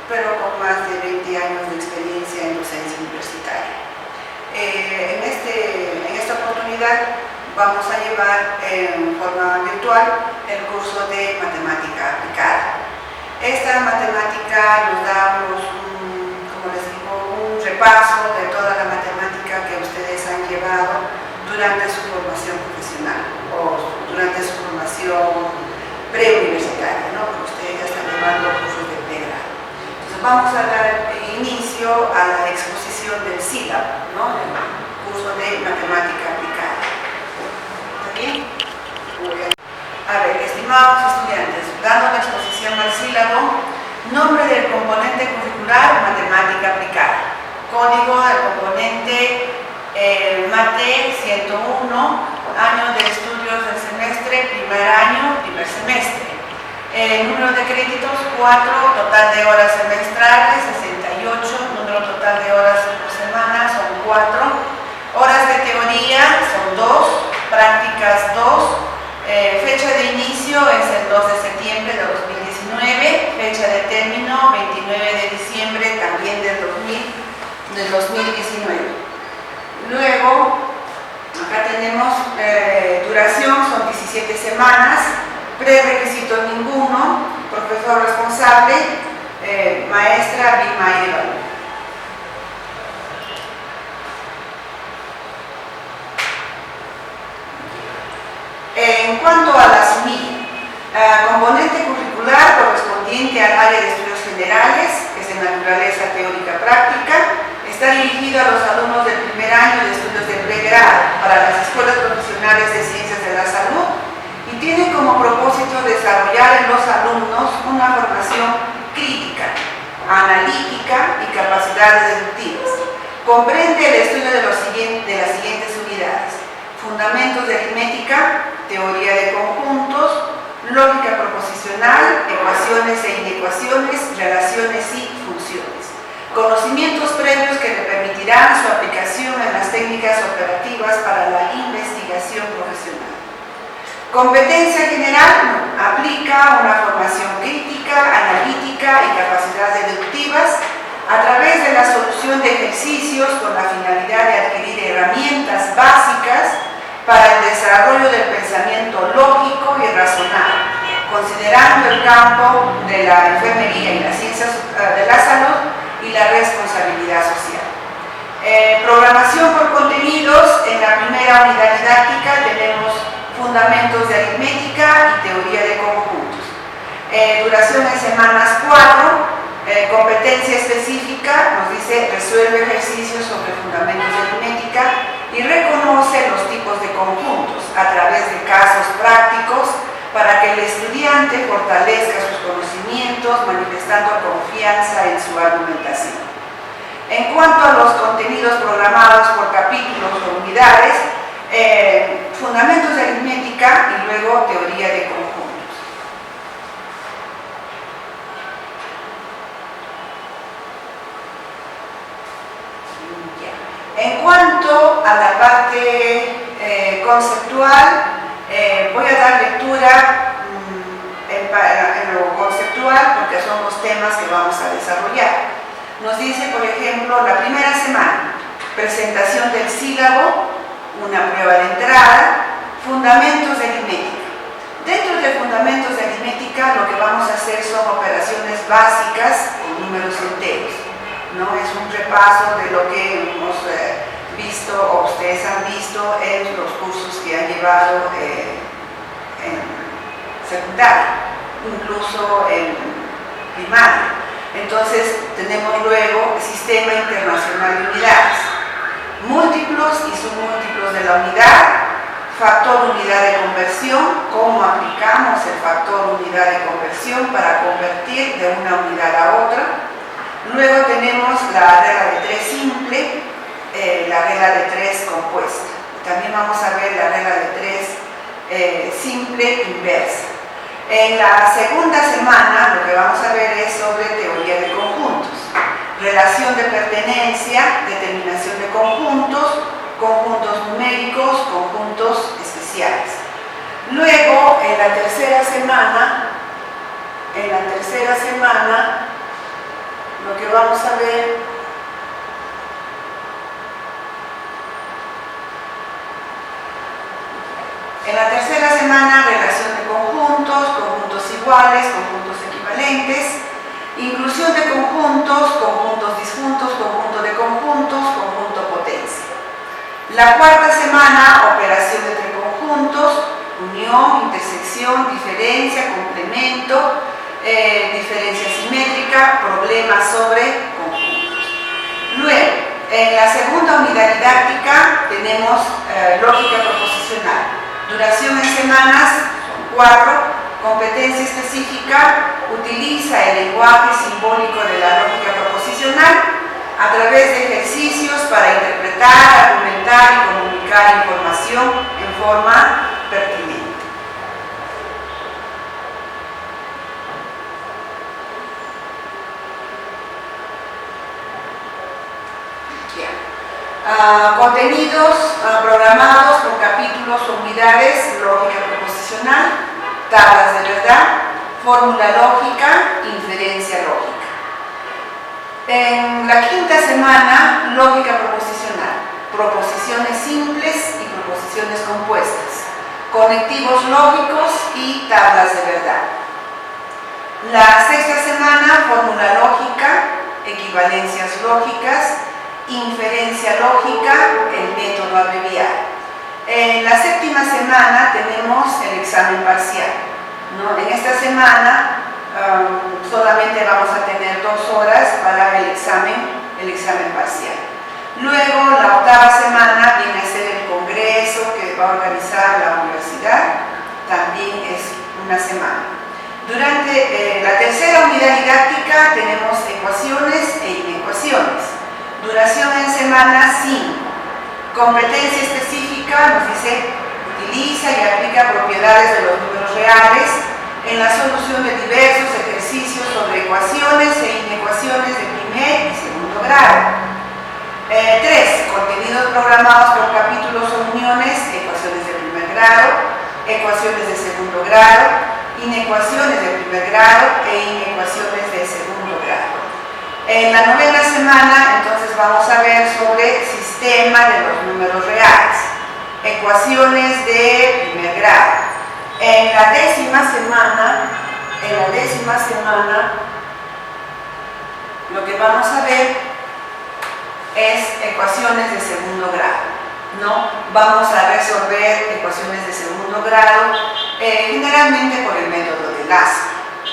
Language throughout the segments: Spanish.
pero con más de 20 años de experiencia en docencia universitaria. En esta oportunidad vamos a llevar en forma virtual el curso de matemática aplicada. Esta matemática nos da como les digo, un repaso de toda la matemática que ustedes han llevado durante su formación profesional o durante su formación preuniversitaria, ¿no? Porque ustedes ya están llevando cursos de pregrado. Entonces vamos a dar inicio a la exposición del sílabo, ¿no? Del curso de matemática aplicada. ¿Está bien? A ver, estimados estudiantes, dando la exposición al sílabo, nombre del componente curricular matemática aplicada, código del componente MATE 101, año de estudios del semestre, primer año, primer semestre. Número de créditos 4, total de horas semestrales 68, número total de horas por semana son 4, horas de teoría son 2, prácticas 2, fecha de inicio es el 2 de septiembre de 2019, fecha de término 29 de diciembre también del 2019. Luego, acá tenemos duración, son 17 semanas, prerequisito ninguno, profesor responsable, maestra Vilma Eva. En cuanto a la SUMI, componente curricular correspondiente al área de estudios generales, que es de naturaleza teórica práctica, está dirigido a los alumnos del primer año de estudios de pregrado para las escuelas profesionales de ciencias de la salud y tiene como propósito desarrollar en los alumnos una formación crítica, analítica y capacidades deductivas. Comprende el estudio de las siguientes unidades: fundamentos de aritmética, teoría de conjuntos, lógica proposicional, ecuaciones e inecuaciones, relaciones y funciones. Conocimientos previos que le permitirán su aplicación en las técnicas operativas para la investigación profesional. Competencia general, aplica una formación crítica, analítica y capacidades deductivas a través de la solución de ejercicios con la finalidad de adquirir herramientas básicas para el desarrollo del pensamiento lógico y razonable, considerando el campo de la enfermería y las ciencias de la salud y la responsabilidad social. Programación por contenidos. En la primera unidad didáctica tenemos fundamentos de aritmética y teoría de conjuntos. Duración en semanas 4, competencia específica, nos dice resuelve ejercicios sobre fundamentos de aritmética y reconoce los tipos de conjuntos a través de casos prácticos para que el estudiante fortalezca sus conocimientos manifestando confianza en su argumentación. En cuanto a los contenidos programados por capítulos o unidades, fundamentos de aritmética y luego teoría de conjuntos. En cuanto a la parte conceptual, voy a dar lectura en lo conceptual porque son los temas que vamos a desarrollar. Nos dice, por ejemplo, la primera semana, presentación del sílabo, una prueba de entrada, fundamentos de aritmética. Dentro de fundamentos de aritmética lo que vamos a hacer son operaciones básicas con números enteros, ¿no? Es un repaso de lo que hemos visto o ustedes han visto en los cursos que han llevado en secundaria, incluso en primaria. Entonces tenemos luego el Sistema Internacional de Unidades, múltiplos y submúltiplos de la unidad, factor unidad de conversión, cómo aplicamos el factor unidad de conversión para convertir de una unidad a otra. Luego tenemos la regla de 3 simple, la regla de 3 compuesta. También vamos a ver la regla de 3 simple inversa. En la segunda semana lo que vamos a ver es sobre teoría de conjuntos, relación de pertenencia, determinación de conjuntos, conjuntos numéricos, conjuntos especiales. Luego, en la tercera semana lo que vamos a ver en la tercera semana, relación de conjuntos, conjuntos iguales, conjuntos equivalentes, inclusión de conjuntos, conjuntos disjuntos, conjunto de conjuntos, conjunto potencia. La cuarta semana, operación entre conjuntos, unión, intersección, diferencia, complemento, diferencia simétrica, problemas sobre conjuntos. Luego, en la segunda unidad didáctica tenemos lógica proposicional. Duración en semanas, son 4. Competencia específica, utiliza el lenguaje simbólico de la lógica proposicional a través de ejercicios para interpretar, argumentar y comunicar información en forma pertinente. Contenidos programados por capítulos o unidades, lógica proposicional, tablas de verdad, fórmula lógica, inferencia lógica. En la quinta semana, lógica proposicional, proposiciones simples y proposiciones compuestas, conectivos lógicos y tablas de verdad. La sexta semana, fórmula lógica, equivalencias lógicas, inferencia lógica, el método abreviado. En la séptima semana tenemos el examen parcial, ¿no? En esta semana solamente vamos a tener 2 horas para el examen parcial. Luego, la octava semana viene a ser el congreso que va a organizar la universidad, también es una semana. Durante la tercera unidad didáctica tenemos ecuaciones e inecuaciones. Duración en semana 5. Competencia específica nos dice, utiliza y aplica propiedades de los números reales en la solución de diversos ejercicios sobre ecuaciones e inecuaciones de primer y segundo grado. 3. Contenidos programados por capítulos o uniones, ecuaciones de primer grado, ecuaciones de segundo grado, inecuaciones de primer grado e inecuaciones de segundo grado. En la novena semana, entonces, vamos a ver sobre sistema de los números reales, ecuaciones de primer grado. En la décima semana, lo que vamos a ver es ecuaciones de segundo grado, ¿no? Vamos a resolver ecuaciones de segundo grado, generalmente por el método de Lazo,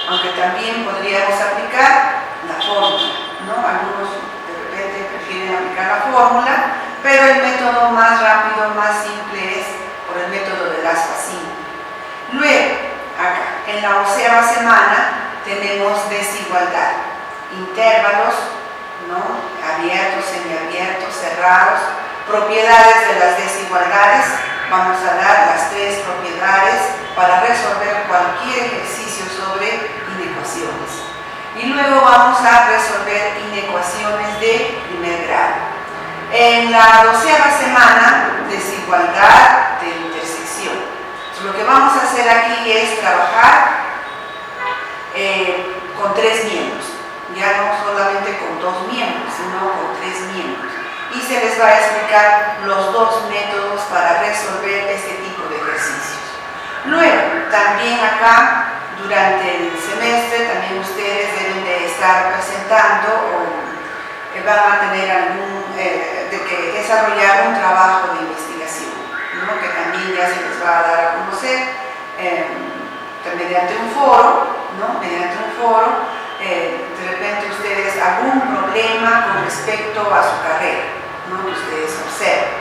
aunque también podríamos aplicar la fórmula, ¿no? Algunos de repente prefieren aplicar la fórmula, pero el método más rápido, más simple es por el método de Lazo-Pasini. Luego, acá, en la 11ª semana tenemos desigualdad, intervalos, ¿no? Abiertos, semiabiertos, cerrados, propiedades de las desigualdades. Vamos a dar las 3 propiedades para resolver cualquier ejercicio sobre inecuaciones. Y luego vamos a resolver inecuaciones de primer grado. En la 12ª semana, desigualdad de intersección. Entonces, lo que vamos a hacer aquí es trabajar con 3 miembros. Ya no solamente con 2 miembros, sino con 3 miembros. Y se les va a explicar los 2 métodos para resolver este tipo de ejercicios. Luego, también acá, durante el semestre, también ustedes deben de estar presentando o van a tener de que desarrollar un trabajo de investigación, ¿no? Que también ya se les va a dar a conocer mediante un foro, ¿no? Mediante un foro, de repente ustedes algún problema con respecto a su carrera, ¿no? Que ustedes observen.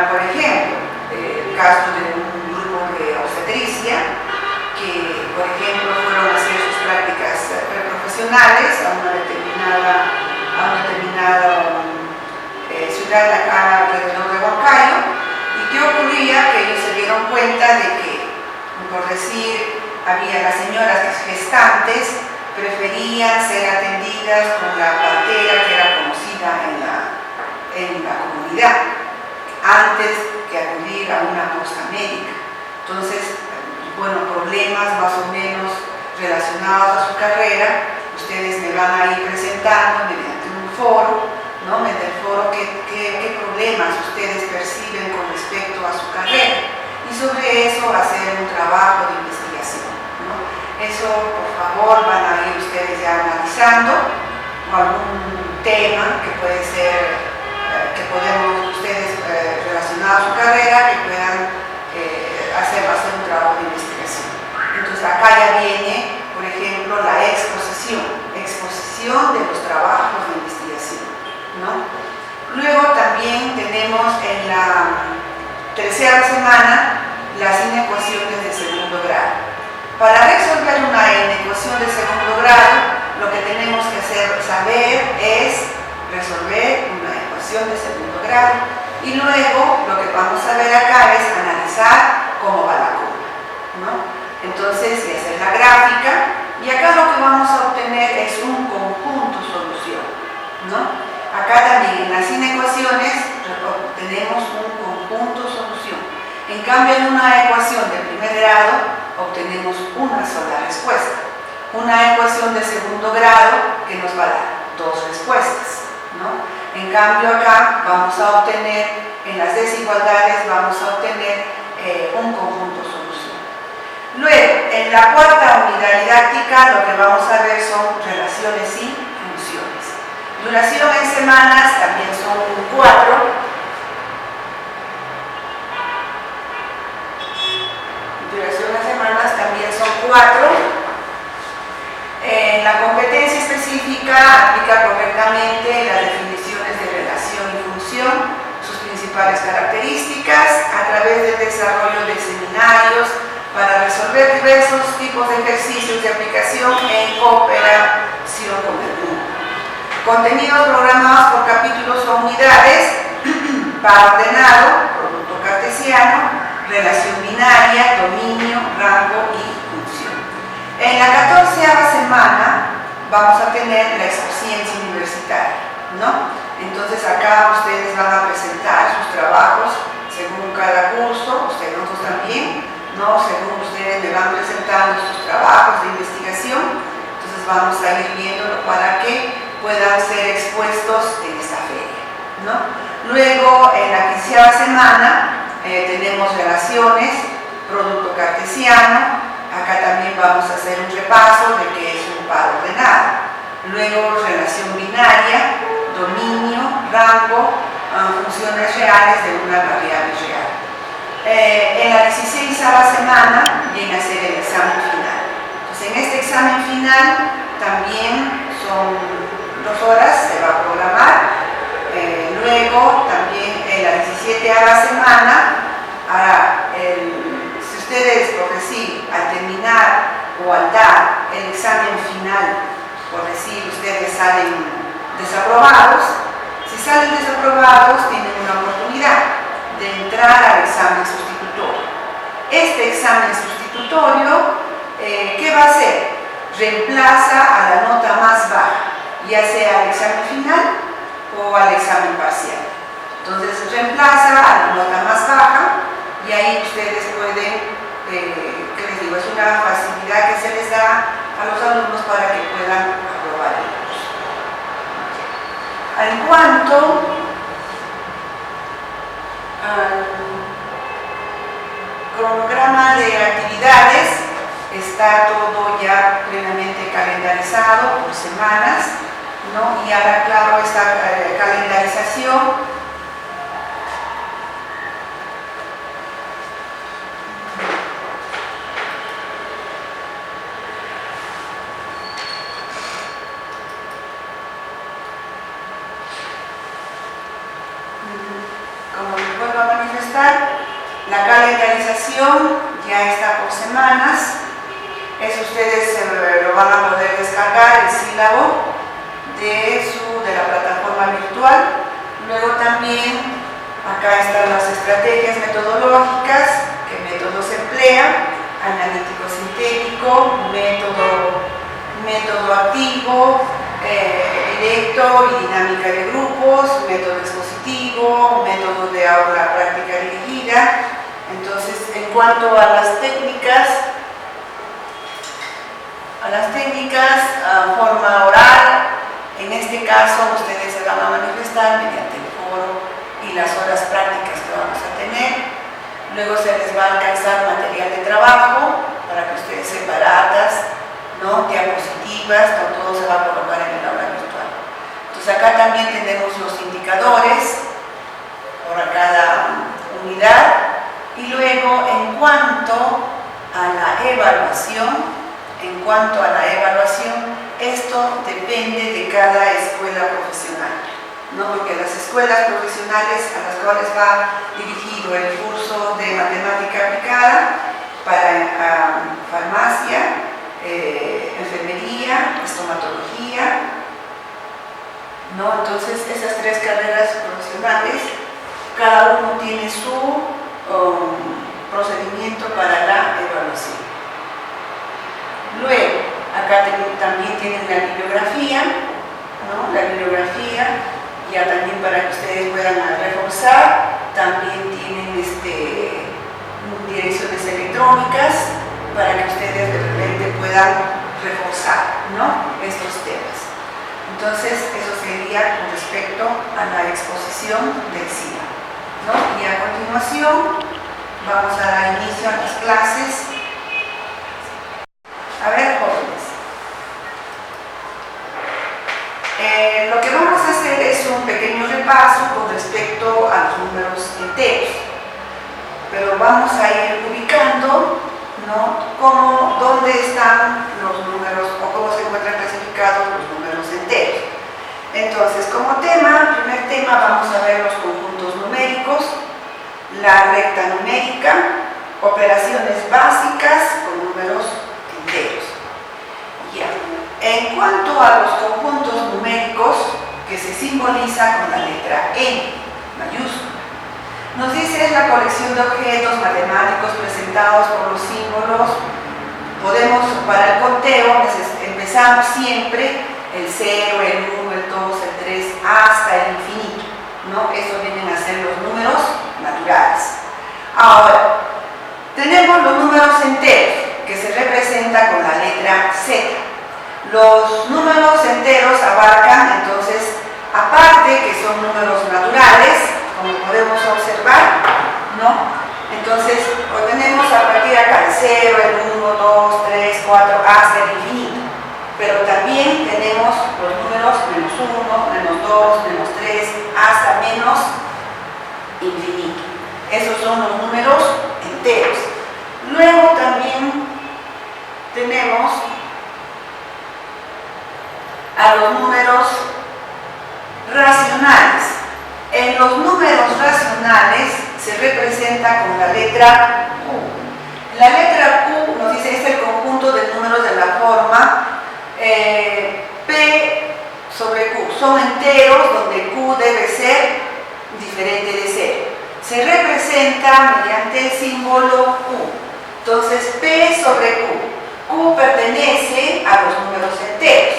Por ejemplo, el caso de un grupo de obstetricia que, por ejemplo, fueron a hacer sus prácticas preprofesionales a una determinada ciudad acá alrededor de Huancayo. ¿Y qué ocurría? Que ellos se dieron cuenta de que, por decir, había las señoras gestantes preferían ser atendidas con la partera que era conocida en la comunidad antes que acudir a una posta médica. Entonces, bueno, problemas más o menos relacionados a su carrera, ustedes me van a ir presentando mediante un foro, ¿no? Mediante el foro qué problemas ustedes perciben con respecto a su carrera, y sobre eso hacer un trabajo de investigación, ¿no? Eso, por favor, van a ir ustedes ya analizando, o algún tema que puede ser, que podemos ustedes relacionado a su carrera, que puedan hacer un trabajo de investigación. Entonces acá ya viene, por ejemplo, la exposición de los trabajos de investigación, ¿no? Luego también tenemos en la tercera semana las inecuaciones de segundo grado. Para resolver una inecuación de segundo grado, lo que tenemos que saber es resolver una ecuación de segundo grado, y luego lo que vamos a ver acá es analizar cómo va la curva, ¿no? Entonces, y hacer la gráfica, y acá lo que vamos a obtener es un conjunto solución, ¿no? Acá también en las inecuaciones obtenemos un conjunto solución. En cambio, en una ecuación de primer grado obtenemos una sola respuesta. Una ecuación de segundo grado que nos va a dar dos respuestas, ¿no? En cambio, acá vamos a obtener, en las desigualdades vamos a obtener un conjunto solución. Luego, en la cuarta unidad didáctica, lo que vamos a ver son relaciones y funciones. Duración en semanas también son 4. Duración en semanas también son 4. En la competencia específica aplica correctamente las definiciones de relación y función, sus principales características, a través del desarrollo de seminarios para resolver diversos tipos de ejercicios de aplicación en cooperación con el mundo. Contenidos programados por capítulos o unidades, par ordenado, producto cartesiano, relación binaria, dominio, rango y función. En la 14ª semana vamos a tener la experiencia universitaria, ¿no? Entonces acá ustedes van a presentar sus trabajos según cada curso, nosotros también, ¿no? Según ustedes me van presentando sus trabajos de investigación, entonces vamos a ir viéndolo para que puedan ser expuestos en esta feria, ¿no? Luego, en la 15ª semana, tenemos relaciones, producto cartesiano. Acá también vamos a hacer un repaso de qué es un par ordenado. Luego, relación binaria, dominio, rango, funciones reales de una variable real. En la 16ª semana viene a ser el examen final. Entonces, en este examen final también son 2 horas, se va a programar. Luego, también en la 17ª semana, si ustedes, por decir, al terminar o al dar el examen final, por decir, ustedes salen desaprobados, si salen desaprobados, tienen una oportunidad de entrar al examen sustitutorio. Este examen sustitutorio, ¿qué va a hacer? Reemplaza a la nota más baja, ya sea al examen final o al examen parcial. Entonces reemplaza a la nota más baja, y ahí ustedes pueden, ¿qué les digo? Es una facilidad que se les da a los alumnos para que puedan aprobar el curso. En cuanto al cronograma de actividades, está todo ya plenamente calendarizado por semanas, ¿no? Y ahora, claro, esta calendarización como les vuelvo a manifestar, la calendarización ya está por semanas. Eso ustedes lo van a poder descargar, el sílabo de la plataforma virtual. Luego también acá están las estrategias metodológicas, qué método se emplea: analítico sintético, método activo, directo y dinámica de grupos, método expositivo, método de aula práctica dirigida. Entonces, en cuanto a las técnicas, forma oral, caso ustedes se van a manifestar mediante el foro y las horas prácticas que vamos a tener. Luego se les va a alcanzar material de trabajo para que ustedes sepan datas, ¿no? Diapositivas, todo se va a colocar en el aula virtual. Entonces acá también tenemos los indicadores por cada unidad. Y luego en cuanto a la evaluación, esto depende de cada escuela profesional, ¿no? Porque las escuelas profesionales a las cuales va dirigido el curso de matemática aplicada para farmacia, enfermería, estomatología, ¿no? Entonces esas tres carreras profesionales, cada uno tiene su procedimiento para la evaluación. Luego, acá también tienen la bibliografía, ¿no? La bibliografía, ya también para que ustedes puedan reforzar. También tienen direcciones electrónicas para que ustedes de repente puedan reforzar, ¿no? Estos temas. Entonces, eso sería con respecto a la exposición del SIDA, ¿no? Y a continuación vamos a dar inicio a las clases. A ver, jóvenes, lo que vamos a hacer es un pequeño repaso con respecto a los números enteros, pero vamos a ir ubicando, ¿no? Dónde están los números o cómo se encuentran clasificados los números enteros. Entonces, como primer tema, vamos a ver los conjuntos numéricos, la recta numérica, operaciones básicas con números enteros. Ya. En cuanto a los conjuntos numéricos, que se simboliza con la letra N mayúscula, nos dice es la colección de objetos matemáticos presentados por los símbolos. Podemos, para el conteo, empezamos siempre el 0, el 1, el 2, el 3, hasta el infinito, ¿no? Estos vienen a ser los números naturales. Ahora, tenemos los números enteros, que se representa con la letra Z. Los números enteros abarcan, entonces, aparte que son números naturales, como podemos observar, ¿no? Entonces, tenemos a partir de acá el 0, el 1, 2, 3, 4, hasta el infinito. Pero también tenemos los números menos 1, menos 2, menos 3, hasta menos infinito. Esos son los números enteros. Luego también tenemos a los números racionales. En los números racionales se representa con la letra Q. La letra Q nos dice es el conjunto de números de la forma P sobre Q. Son enteros donde Q debe ser diferente de 0. Se representa mediante el símbolo Q. Entonces, P sobre Q. Q pertenece a los números enteros,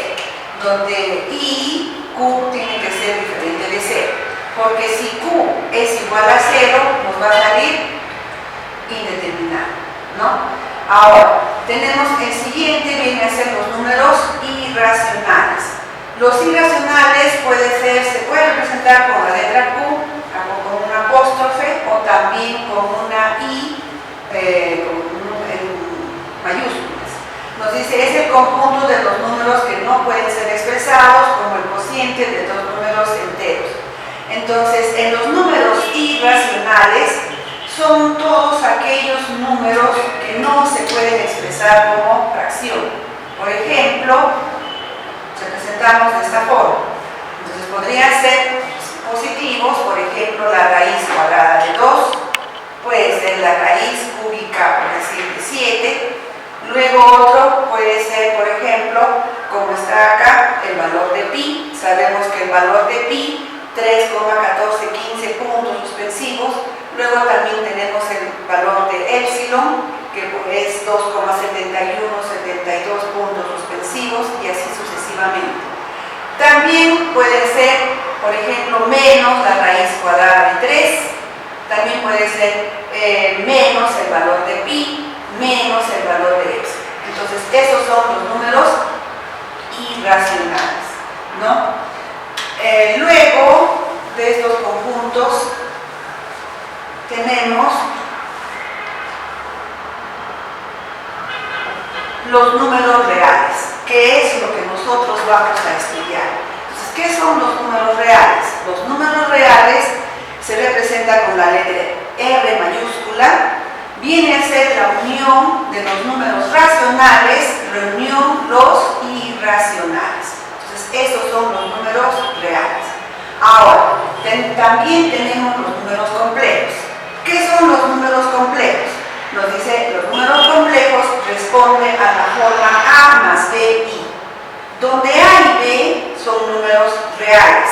donde I, Q tiene que ser diferente de 0. Porque si Q es igual a 0, nos va a salir indeterminado, ¿no? Ahora, tenemos el siguiente, viene a ser los números irracionales. Los irracionales se puede representar con la letra Q, con un apóstrofe o también con una I en mayúsculas. Nos dice, es el conjunto de los números que no pueden ser expresados como el cociente de los números enteros. Entonces, en los números irracionales son todos aquellos números que no se pueden expresar como fracción. Por ejemplo, representamos de esta forma. Entonces, podrían ser positivos, por ejemplo, la raíz cuadrada de 2, puede ser la raíz cúbica, por decir, de 7. Luego otro puede ser, por ejemplo, como está acá, el valor de pi. Sabemos que el valor de pi 3,1415 puntos suspensivos. Luego también tenemos el valor de épsilon, que es 2,7172 puntos suspensivos, y así sucesivamente. También puede ser, por ejemplo, menos la raíz cuadrada de 3. También puede ser menos el valor de pi, menos el valor de épsilon. Entonces, esos son los números irracionales, ¿no? Luego de estos conjuntos tenemos los números reales, que es lo que nosotros vamos a estudiar. Entonces, ¿qué son los números reales? Los números reales se representan con la letra R mayúscula, viene a ser la unión de los números racionales, reunión los irracionales. Entonces, estos son los números reales. Ahora, también tenemos los números complejos. ¿Qué son los números complejos? Nos dice, los números complejos responden a la forma A más B, I, donde A y B son números reales.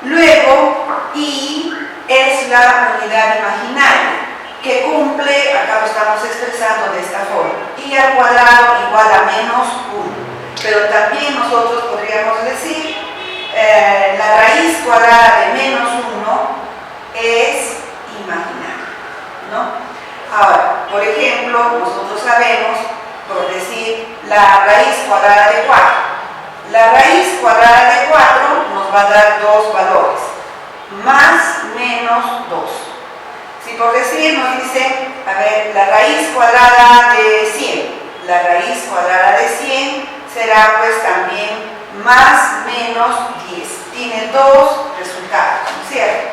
Luego, I es la unidad imaginaria, que cumple, acá lo estamos expresando de esta forma, I al cuadrado igual a menos 1. Pero también nosotros podríamos decir, la raíz cuadrada de menos 1 es imaginaria, ¿no? Ahora, por ejemplo, nosotros sabemos, por decir, la raíz cuadrada de 4. La raíz cuadrada de 4 nos va a dar dos valores, más menos 2. Si por decir nos dice, a ver, la raíz cuadrada de 100, la raíz cuadrada de 100 será pues también más menos 10. Tiene dos resultados, ¿no es cierto?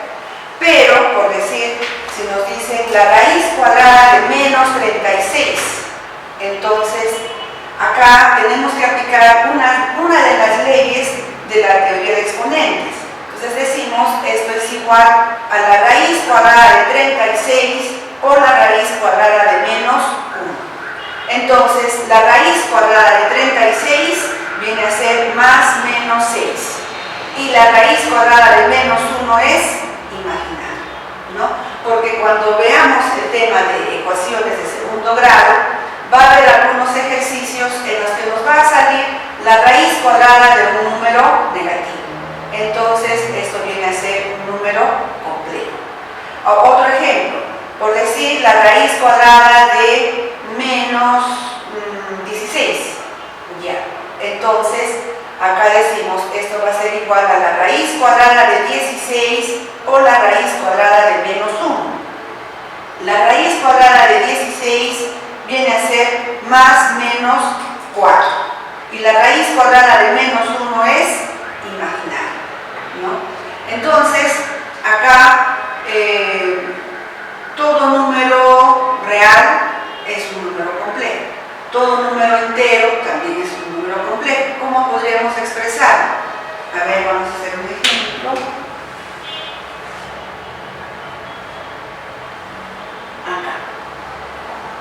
Pero, por decir, si nos dicen la raíz cuadrada de menos 36, entonces acá tenemos que aplicar una de las leyes de la teoría de exponentes. Entonces decimos, esto es igual a la raíz cuadrada de 36 por la raíz cuadrada de menos 1. Entonces, la raíz cuadrada de 36 viene a ser más menos 6. Y la raíz cuadrada de menos 1 es imaginaria, ¿no? Porque cuando veamos el tema de ecuaciones de segundo grado, va a haber algunos ejercicios en los que nos va a salir la raíz cuadrada de un número negativo. Entonces, esto viene a ser un número complejo. Otro ejemplo, por decir la raíz cuadrada de menos 16. Ya. Entonces, acá decimos, esto va a ser igual a la raíz cuadrada de 16 o la raíz cuadrada de menos 1. La raíz cuadrada de 16 viene a ser más menos 4. Y la raíz cuadrada de menos 1 es imaginaria, ¿no? Entonces, acá todo número real es un número complejo. Todo número entero también es un número complejo. ¿Cómo podríamos expresarlo? A ver, vamos a hacer un ejemplo. Acá.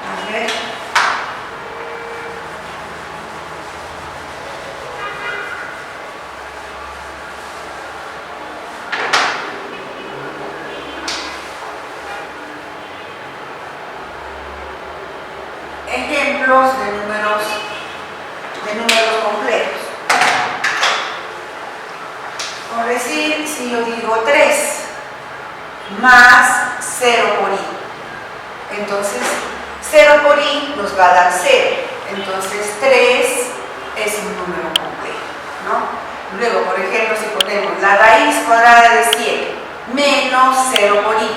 A ver. Ejemplos de números complejos. Por decir, si yo digo 3 más 0 por i, entonces 0 por i nos va a dar 0. Entonces 3 es un número complejo, ¿no? Luego, por ejemplo, si ponemos la raíz cuadrada de 7 menos 0 por i,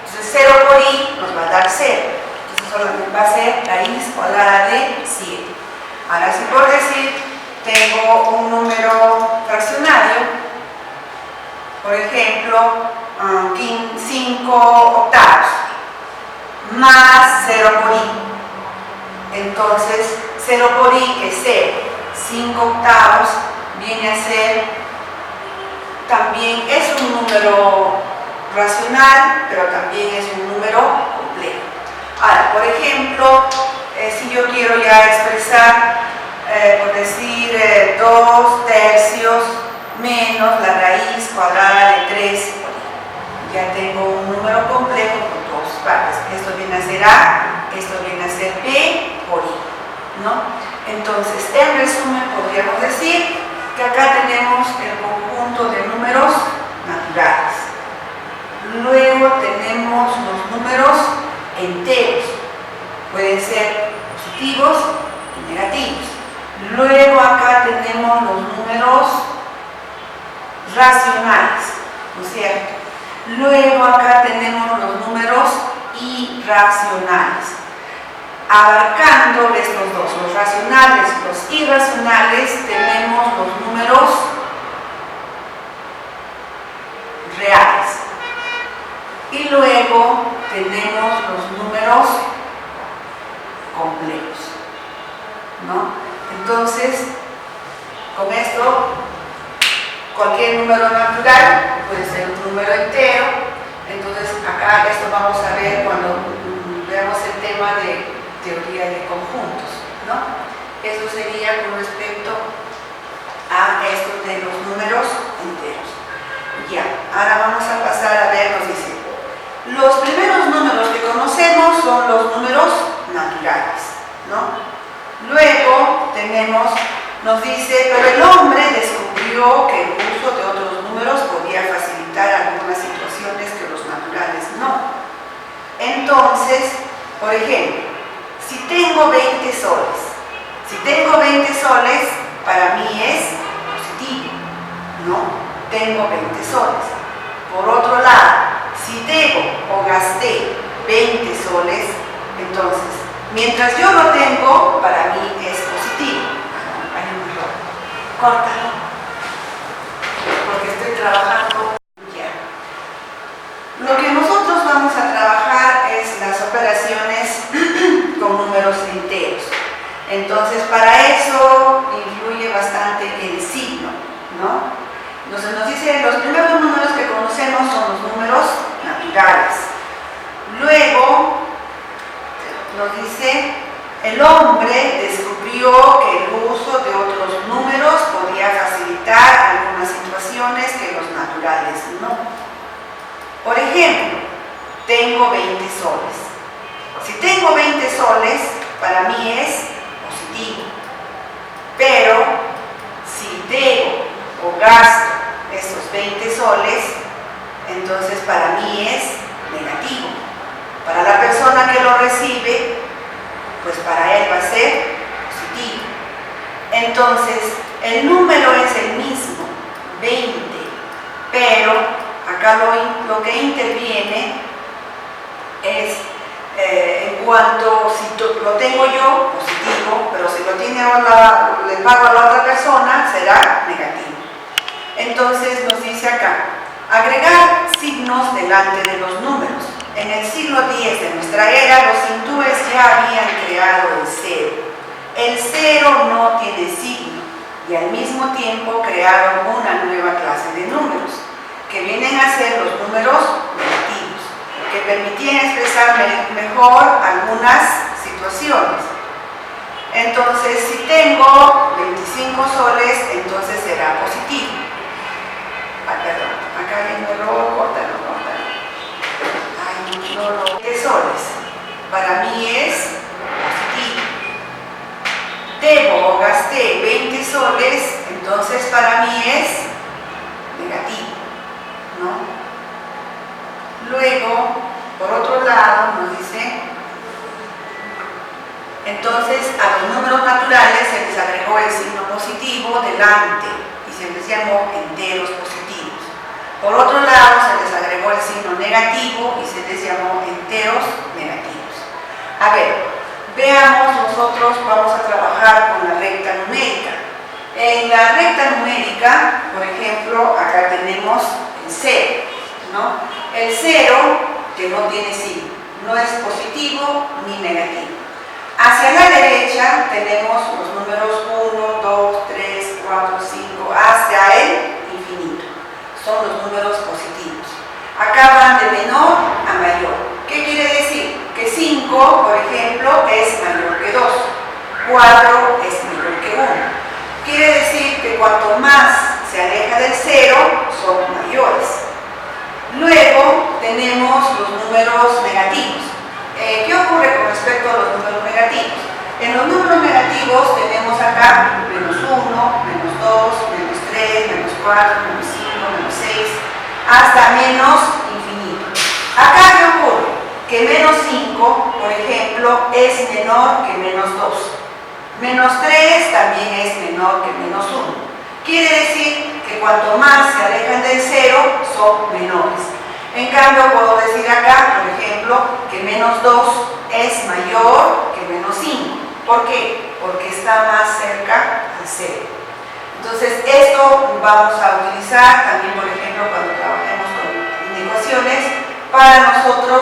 entonces 0 por i nos va a dar 0. Solamente va a ser raíz cuadrada de 7. Ahora, si por decir tengo un número fraccionario, por ejemplo, 5 octavos, más 0 por i. Entonces, 0 por i es 0. 5 octavos viene a ser, también es un número racional, pero también es un número complejo. Ahora, por ejemplo, si yo quiero ya expresar, por decir, 2 tercios menos la raíz cuadrada de 3 por i. Ya tengo un número complejo con dos partes. Esto viene a ser A, esto viene a ser B por i, ¿no? Entonces, en resumen, podríamos decir que acá tenemos el conjunto de números naturales. Luego tenemos los números enteros, pueden ser positivos y negativos. Luego acá tenemos los números racionales, ¿no es cierto? Luego acá tenemos los números irracionales. Abarcando estos dos, los racionales, los irracionales, tenemos los números reales. Y luego tenemos los números complejos, ¿no? Entonces, con esto, cualquier número natural puede ser un número entero. Entonces, acá esto vamos a ver cuando veamos el tema de teoría de conjuntos, ¿no? Eso sería con respecto a esto de los números enteros. Ya, ahora vamos a pasar a ver, nos dice, los primeros números que conocemos son los números naturales, ¿no? Luego tenemos, nos dice, pero el hombre descubrió que el uso de otros números podía facilitar algunas situaciones que los naturales no. Entonces, por ejemplo, si tengo 20 soles, para mí es positivo, ¿no? Tengo 20 soles. Por otro lado, si debo o gasté 20 soles, entonces, mientras yo lo tengo, para mí es positivo. Hay un error. Córtalo, porque estoy trabajando ya. Lo que nosotros vamos a trabajar es las operaciones con números enteros. Entonces, para eso influye bastante el signo, ¿no? Entonces nos dice, los primeros números que conocemos son los números naturales. Luego, nos dice, el hombre descubrió que el uso de otros números podía facilitar algunas situaciones que los naturales no. Por ejemplo, tengo 20 soles. Si tengo 20 soles, para mí es positivo. Pero si debo o gasto esos 20 soles, entonces para mí es negativo. Para la persona que lo recibe, pues para él va a ser positivo. Entonces, el número es el mismo, 20, pero acá lo que interviene es en cuanto si lo tengo yo, positivo, pero si lo tiene le pago a la otra persona, será negativo. Entonces nos dice acá, agregar signos delante de los números. En el siglo X de nuestra era, los hindúes ya habían creado el cero. El cero no tiene signo y al mismo tiempo crearon una nueva clase de números, que vienen a ser los números negativos, que permitían expresar mejor algunas situaciones. Entonces, si tengo 25 soles, entonces será positivo. Perdón, acá hay un error, córtalo. Ay, no lo... 20 soles, para mí es positivo. Debo o gasté 20 soles, entonces para mí es negativo, ¿no? Luego, por otro lado, nos dice, entonces a los números naturales se les agregó el signo positivo delante y se les llamó enteros positivos. Por otro lado, se les agregó el signo negativo y se les llamó enteros negativos. A ver, veamos, nosotros vamos a trabajar con la recta numérica. En la recta numérica, por ejemplo, acá tenemos el 0, ¿no? El 0 que no tiene signo, no es positivo ni negativo. Hacia la derecha tenemos los números 1, 2, 3, 4, 5, hasta el infinito. Son los números positivos. Acá van de menor a mayor. ¿Qué quiere decir? Que 5, por ejemplo, es mayor que 2. 4 es mayor que 1. Quiere decir que cuanto más se aleja del 0, son mayores. Luego tenemos los números negativos. ¿Qué ocurre con respecto a los números negativos? En los números negativos tenemos acá menos 1, menos 2, menos 3, menos 4, menos 5, menos 6, hasta menos infinito. Acá ¿qué ocurre? Que menos 5, por ejemplo, es menor que menos 2. Menos 3 también es menor que menos 1. Quiere decir que cuanto más se alejan del 0 son menores. En cambio, puedo decir acá, por ejemplo, que menos 2 es mayor que menos 5. ¿Por qué? Porque está más cerca al 0. Entonces, esto vamos a utilizar también, por ejemplo, cuando trabajemos con inecuaciones, para nosotros,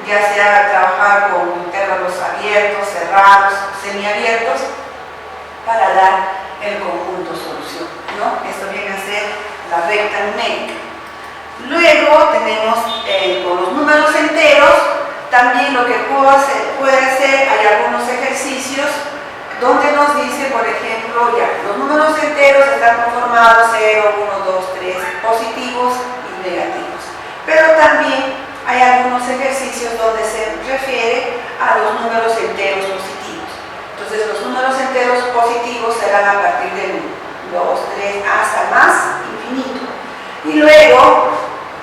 ya sea trabajar con intervalos abiertos, cerrados, semiabiertos, para dar el conjunto solución, ¿no? Esto viene a ser la recta numérica. Luego tenemos con los números enteros, también lo que puede hacer, hay algunos ejercicios donde nos dice, por ejemplo, ya, los números enteros están conformados 0, 1, 2, 3, positivos y negativos. Pero también hay algunos ejercicios donde se refiere a los números enteros positivos. Entonces, los números enteros positivos serán a partir del 1, 2, 3, hasta más infinito. Y luego,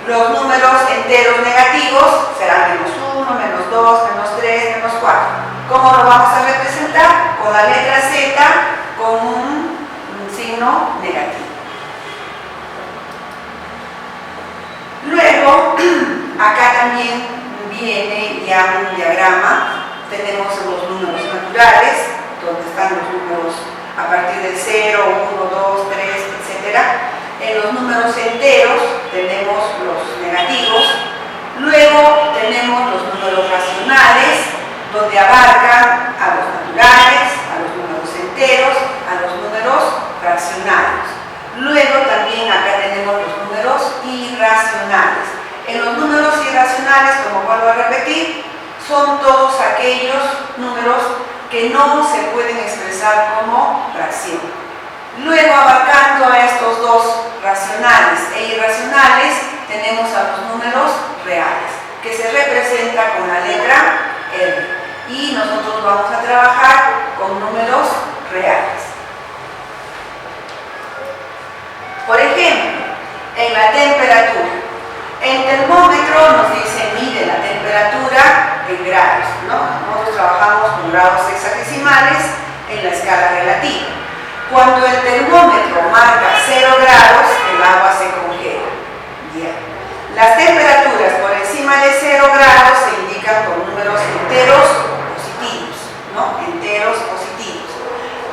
los números enteros negativos serán menos 1, menos 2, menos 3, menos 4. ¿Cómo lo vamos a representar? Con la letra Z, con un signo negativo. Luego, acá también viene ya un diagrama. Tenemos los números naturales, donde están los números a partir del 0, 1, 2, 3, etc. En los números enteros tenemos los negativos. Luego tenemos los números racionales, donde abarcan a los naturales, a los números enteros, a los números fraccionarios. Luego también acá tenemos los números irracionales. En los números irracionales, como vuelvo a repetir, son todos aquellos números que no se pueden expresar como fracción. Luego, abarcando a estos dos racionales e irracionales, tenemos a los números reales, que se representa con la letra R. Y nosotros vamos a trabajar con números reales. Por ejemplo, en la temperatura. El termómetro nos dice, mide la temperatura en grados, ¿no? Nosotros trabajamos con grados hexadesimales en la escala relativa. Cuando el termómetro marca 0 grados, el agua se congela. Bien. Las temperaturas por encima de 0 grados se indican con números enteros positivos, ¿no? Enteros positivos.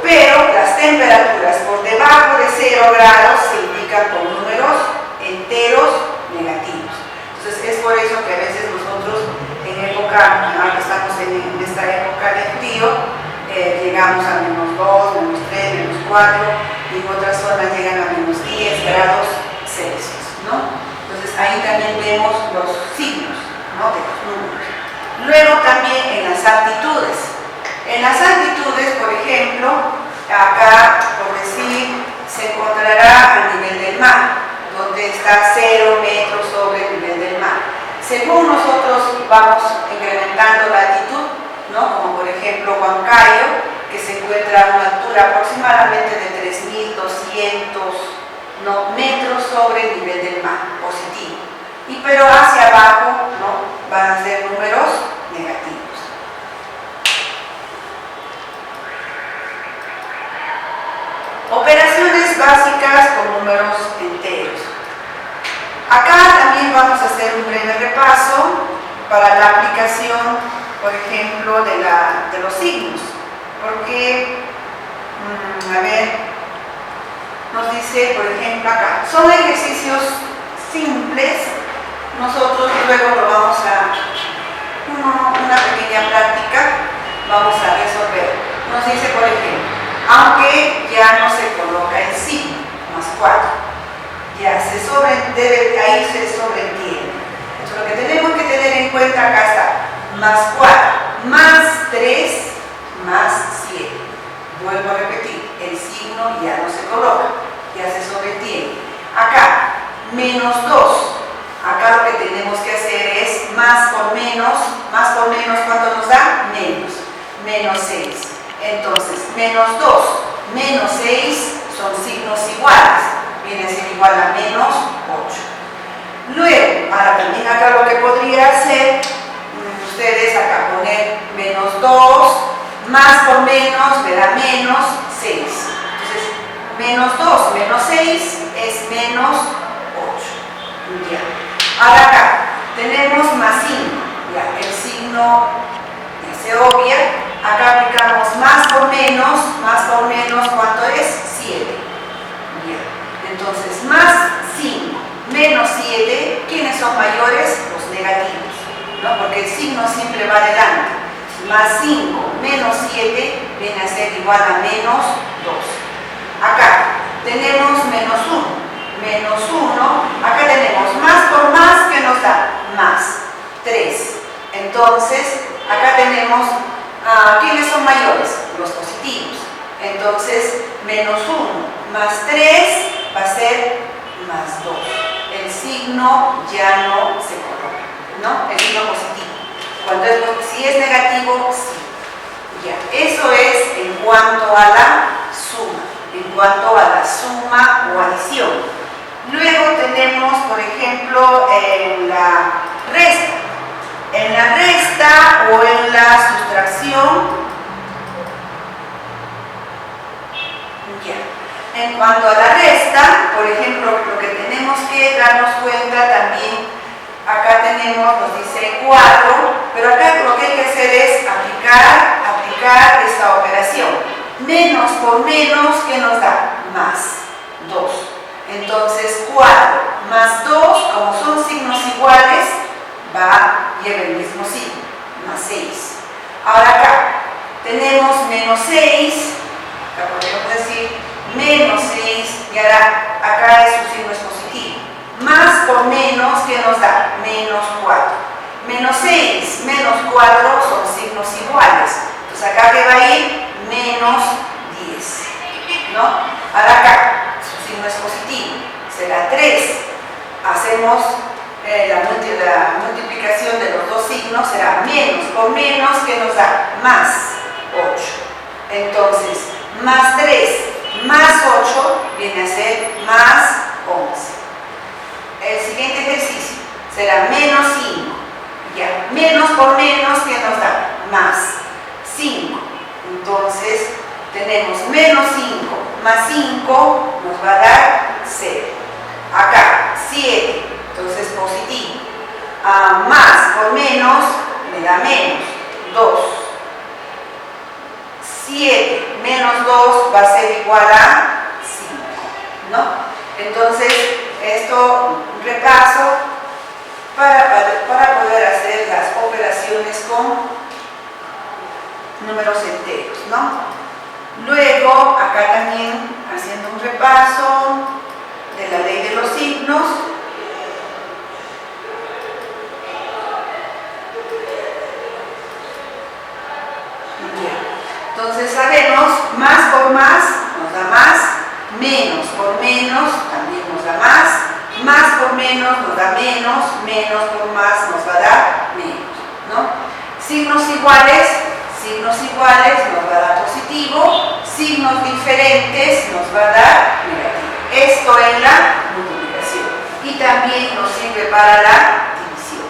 Pero las temperaturas por debajo de 0 grados se indican con números enteros negativos. Entonces, es por eso que a veces nosotros, ahora que estamos en esta época de frío, llegamos a menos 2, menos 3, menos 4, y en otras zonas llegan a menos 10 grados Celsius, ¿no? Entonces, ahí también vemos los signos, ¿no?, de los números. Luego también en las altitudes. En las altitudes, por ejemplo, acá, por decir, se encontrará a nivel del mar, donde está 0 metros sobre el nivel del mar. Según nosotros vamos incrementando la altitud, ¿no?, como por ejemplo Huancayo, que se encuentra a una altura aproximadamente de 3.200 metros sobre el nivel del mar, positivo. Pero hacia abajo, ¿no?, van a ser números negativos. Operaciones básicas con números enteros. Acá también vamos a hacer un breve repaso para la aplicación, por ejemplo, de los signos. Porque, a ver, nos dice, por ejemplo, acá, son ejercicios simples. Nosotros luego lo vamos a, una pequeña práctica, vamos a resolver. Nos dice, por ejemplo, aunque ya no se coloca el signo, más 4, ya ahí se sobreentiende. Entonces, lo que tenemos que tener en cuenta acá está, más 4, más 3, más 7. Vuelvo a repetir, el signo ya no se coloca, ya se sobreentiende. Acá, menos 2. Acá lo que tenemos que hacer es más por menos, ¿cuánto nos da? Menos 6. Entonces, menos 2, menos 6 son signos iguales, viene a ser igual a menos 8. Luego, ahora también acá lo que podría hacer, ustedes acá poner menos 2, más por menos me da menos 6. Entonces, menos 2, menos 6 es menos 8. Ya. Ahora acá tenemos más 5. Ya, el signo ya se obvia. Acá aplicamos más por menos, ¿cuánto es? 7. Ya. Entonces, más 5 menos 7, ¿quiénes son mayores? Los negativos, ¿no? Porque el signo siempre va adelante. Más 5 menos 7 viene a ser igual a menos 2. Acá tenemos menos 1. Menos 1, acá tenemos más por más, que nos da más 3. Entonces, acá tenemos, ¿quiénes son mayores? Los positivos. Entonces, menos 1 más 3 va a ser más 2. El signo ya no se coloca, ¿no? El signo positivo. Si es negativo, sí. Ya, eso es en cuanto a la suma, o adición. Luego tenemos, por ejemplo, en la resta. En la resta o en la sustracción, ya. En cuanto a la resta, por ejemplo, lo que tenemos que darnos cuenta también, acá tenemos, nos dice 4, pero acá lo que hay que hacer es aplicar esta operación. Menos por menos, ¿qué nos da? Más 2. Entonces 4 más 2, como son signos iguales, lleva el mismo signo, más 6. Ahora acá tenemos menos 6, acá podemos decir menos 6, y ahora acá su signo es positivo. Más por menos, ¿qué nos da? Menos 4. Menos 6, menos 4 son signos iguales. Entonces acá que va a ir menos 10, ¿no? Ahora acá su signo es positivo, será 3. Hacemos la multiplicación de los dos signos, será menos por menos, que nos da más 8. Entonces, más 3 más 8 viene a ser más 11. El siguiente ejercicio será menos 5. Ya, menos por menos, que nos da? Más 5. Entonces, tenemos menos 5 más 5 nos va a dar 0. Acá, 7. Entonces, positivo. Más por menos me da menos 2. 7 menos 2 va a ser igual a 5, ¿no? Entonces, esto repaso para poder hacer las operaciones con números enteros, ¿no? Luego, acá también haciendo un repaso de la ley de los signos. Entonces sabemos, más por más nos da más, menos por menos también nos da más por menos nos da menos, menos por más nos va a dar menos, ¿no? Signos iguales nos va a dar positivo, signos diferentes nos va a dar negativo. Esto en la multiplicación, y también nos sirve para la división.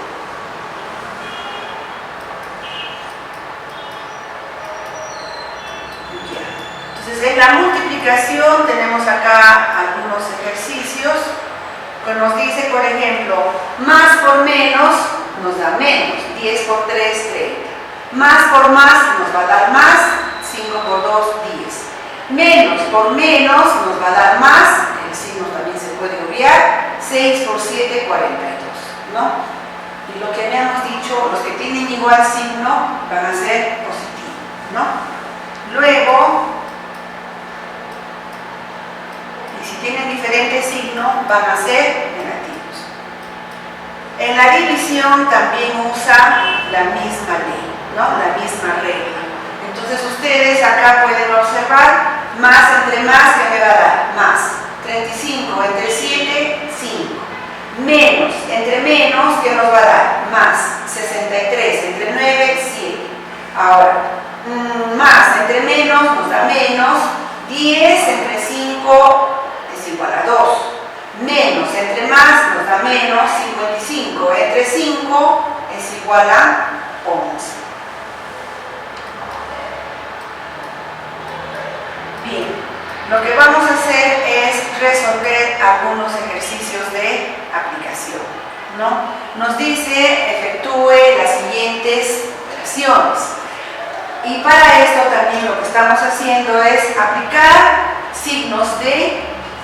Entonces, en la multiplicación tenemos acá algunos ejercicios que nos dice, por ejemplo, más por menos nos da menos, 10 por 3, 30. Más por más nos va a dar más, 5 por 2, 10. Menos por menos nos va a dar más, el signo también se puede obviar, 6 por 7, 42, ¿no? Y lo que habíamos dicho, los que tienen igual signo van a ser positivos, ¿no? Luego, y si tienen diferente signo, van a ser negativos. En la división también usa la misma ley, ¿no? La misma regla. Entonces ustedes acá pueden observar, más entre más, ¿qué me va a dar? Más. 35 entre 7, 5. Menos entre menos, ¿qué nos va a dar? Más. 63 entre 9, 7. Ahora, más entre menos nos da menos. 10 entre 5 es igual a 2. Menos entre más nos da menos. 55 entre 5 es igual a 11. Bien, lo que vamos a hacer es resolver algunos ejercicios de aplicación, ¿no? Nos dice efectúe las siguientes operaciones. Y para esto también lo que estamos haciendo es aplicar signos de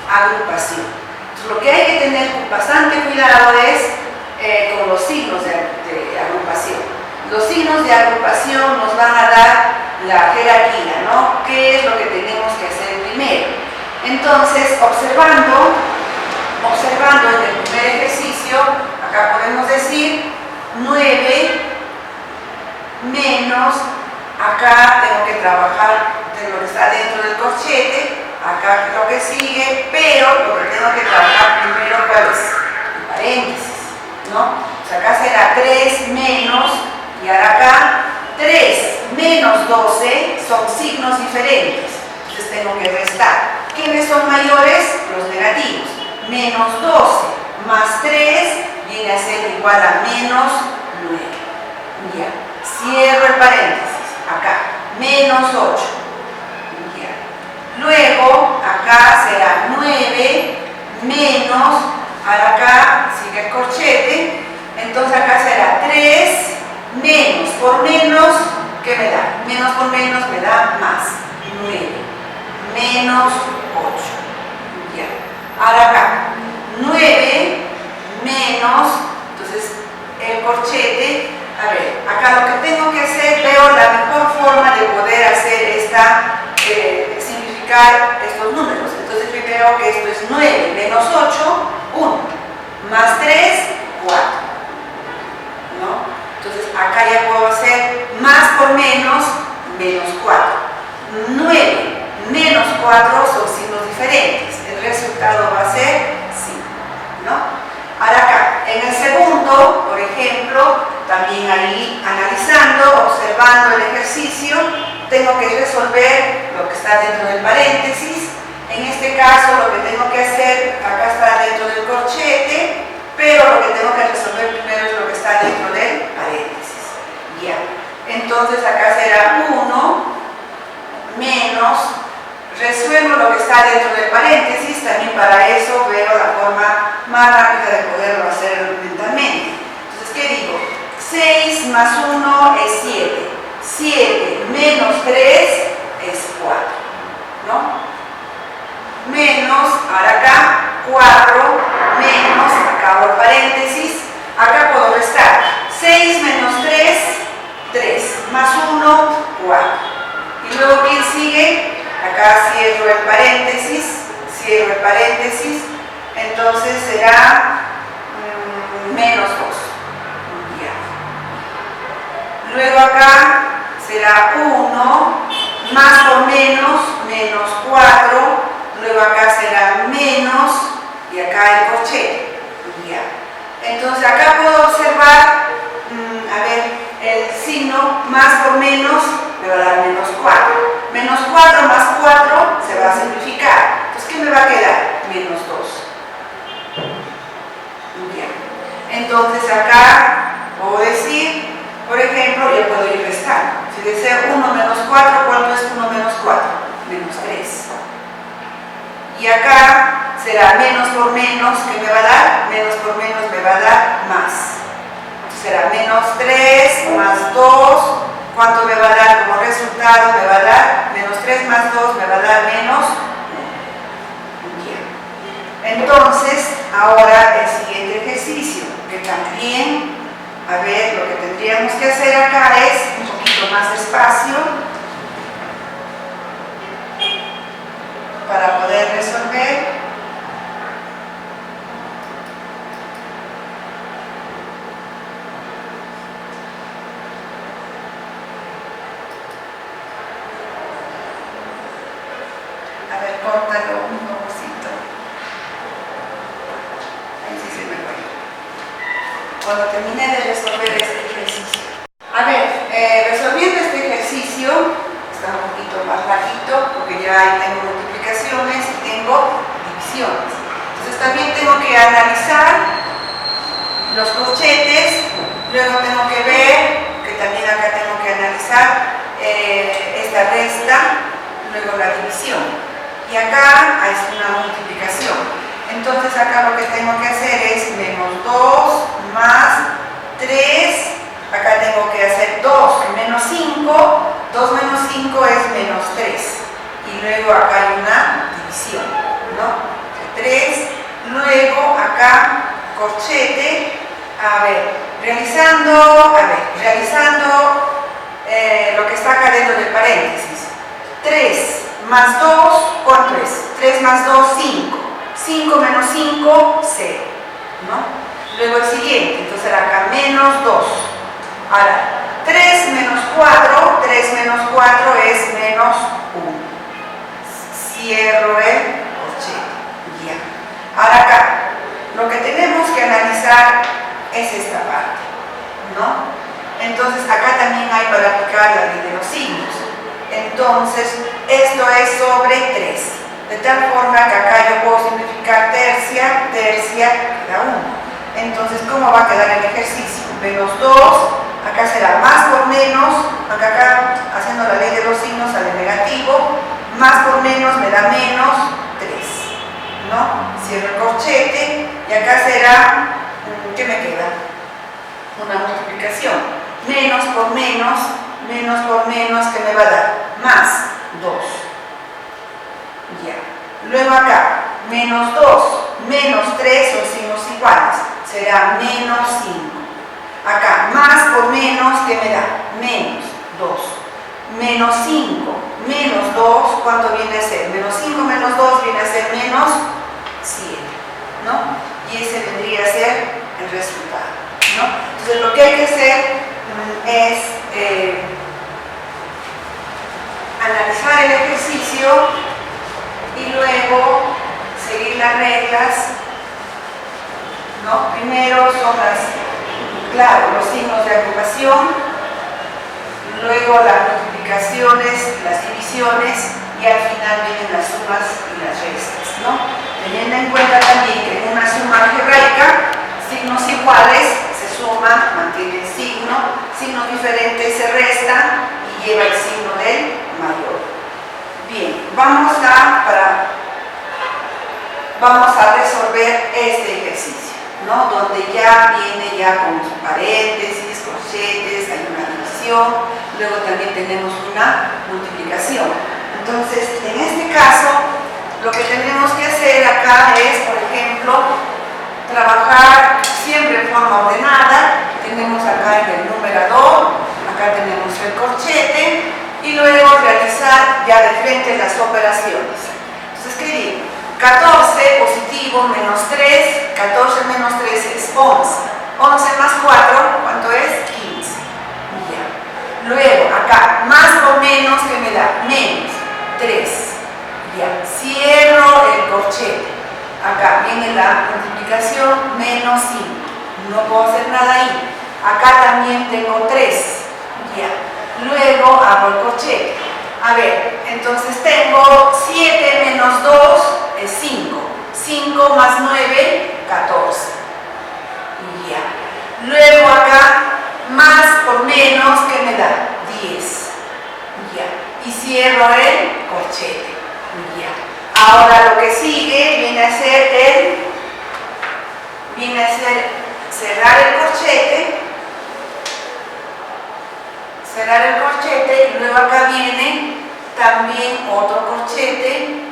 agrupación. Entonces, lo que hay que tener bastante cuidado es con los signos de agrupación. Los signos de agrupación nos van a dar la jerarquía, ¿no? ¿Qué es lo que tenemos que hacer primero? Entonces, observando en el primer ejercicio, acá podemos decir 9 menos, acá tengo que trabajar de lo que está dentro del corchete, acá lo que sigue, pero lo que tengo que trabajar primero, ¿cuál es? El paréntesis, ¿no? O sea, acá será 3 menos, y ahora acá 3 menos 12 son signos diferentes, entonces tengo que restar. ¿Quiénes son mayores? Los negativos. Menos 12 más 3 viene a ser igual a menos 9. Ya. Cierro el paréntesis. Acá. Menos 8. Ya. Luego, acá será 9 menos, ahora acá sigue el corchete, entonces acá será 3 menos. Por menos, ¿qué me da? Menos por menos me da más. 9. Menos 8. Ya. Ahora acá, 9 menos, entonces el corchete, a ver, acá lo que tengo que hacer, veo la mejor forma de poder hacer simplificar estos números. Entonces yo veo que esto es 9 menos 8, 1, más 3, 4, ¿no? Entonces acá ya puedo hacer más por menos, menos 4. 9 menos 4 son signos diferentes. El resultado va a ser 5, ¿no? Ahora acá, en el segundo, por ejemplo, también ahí analizando, observando el ejercicio, tengo que resolver lo que está dentro del paréntesis. En este caso, lo que tengo que hacer, acá está dentro del corchete, pero lo que tengo que resolver primero es lo que está dentro del paréntesis. Ya. Entonces acá será 1 menos, resuelvo lo que está dentro del paréntesis, también para eso veo la forma más rápida de poderlo hacer mentalmente. Entonces, ¿qué digo? 6 más 1 es 7. 7 menos 3 es 4, ¿no? Menos, ahora acá, 4 menos, acabo el paréntesis, acá puedo restar. 6 menos 3, 3, más 1, 4. Y luego, ¿quién sigue? Acá cierro el paréntesis, entonces será menos 2. Ya. Luego acá será 1, más por menos, menos 4, luego acá será menos, y acá el corchete. Ya. Entonces acá puedo observar, a ver, el signo más por menos me va a dar menos 4. Menos 4 más 4 se va a simplificar. Entonces, ¿qué me va a quedar? Menos 2. Bien. Entonces, acá puedo decir, por ejemplo, yo puedo ir restando. Si deseo 1 menos 4, ¿cuánto es 1 menos 4? Menos 3. Y acá será menos por menos, ¿qué me va a dar? Menos por menos me va a dar más. Entonces, será menos 3 más 2. ¿Cuánto me va a dar como resultado? Me va a dar menos 3 más 2, me va a dar menos 1. Entonces, ahora el siguiente ejercicio, que también, a ver, lo que tendríamos que hacer acá es un poquito más despacio para poder resolver. Córtalo un poquito. Ahí sí se me fue. Cuando termine de resolver este ejercicio. A ver, resolviendo este ejercicio, está un poquito más larguito porque ya ahí tengo multiplicaciones y tengo divisiones. Entonces también tengo que analizar los corchetes, luego tengo que ver, que también acá tengo que analizar esta resta, luego la división. y acá es una multiplicación. Entonces acá lo que tengo que hacer es menos 2 más 3, acá tengo que hacer 2 menos 5, 2 menos 5 es menos 3, y luego acá hay una división, ¿no? 3, luego acá corchete, realizando lo que está acá dentro del paréntesis. 3 más 2, ¿cuánto es? 3 más 2, 5. 5 menos 5, 0, ¿no? Luego el siguiente, entonces acá menos 2. Ahora, 3 menos 4 es menos 1. Cierro el corchete. Ya. Ahora acá, lo que tenemos que analizar es esta parte, ¿no? Entonces acá también hay para aplicar la ley de los signos. Entonces, esto es sobre 3. De tal forma que acá yo puedo simplificar tercia, queda 1. Entonces, ¿cómo va a quedar el ejercicio? Menos 2, acá será más por menos, acá haciendo la ley de los signos sale negativo, más por menos me da menos 3, ¿no? Cierro el corchete y acá será, ¿qué me queda? Una multiplicación. Menos por menos, ¿qué me va a dar? Más 2. Ya. Luego acá, menos 2, menos 3 son signos iguales, será menos 5. Acá, más por menos, ¿qué me da? Menos 2. Menos 5, menos 2, ¿cuánto viene a ser? Menos 5 menos 2 viene a ser menos 7, ¿no? Y ese vendría a ser el resultado, ¿no? Entonces lo que hay que hacer es analizar el ejercicio y luego seguir las reglas, ¿no? Primero son los signos de agrupación, luego las multiplicaciones, las divisiones y al final vienen las sumas y las restas, ¿no? Teniendo en cuenta también que en una suma algebraica, signos iguales se suman, mantienen signo, signos diferentes se restan y lleva el signo del mayor. Bien, vamos a resolver este ejercicio, ¿no? Donde ya viene con paréntesis, corchetes, hay una división, luego también tenemos una multiplicación. Entonces, en este caso, lo que tenemos que hacer acá es, por ejemplo, trabajar siempre en forma ordenada. Tenemos acá en el numerador, acá tenemos el corchete y luego realizar ya de frente las operaciones. Entonces, ¿qué digo? 14 positivo menos 3, 14 menos 3 es 11. 11 más 4, ¿cuánto es? 15. Ya. Luego, acá, más o menos, ¿qué me da? Menos 3. Ya. Cierro el corchete. Acá viene la multiplicación, menos 5. No puedo hacer nada ahí. Acá también tengo 3. Ya. Luego hago el corchete. A ver, entonces tengo 7 menos 2 es 5. 5 más 9, 14. Ya. Luego acá, más por menos, ¿qué me da? 10. Ya. Y cierro el corchete. Ya. Ahora lo que sigue viene a ser cerrar el corchete y luego acá viene también otro corchete.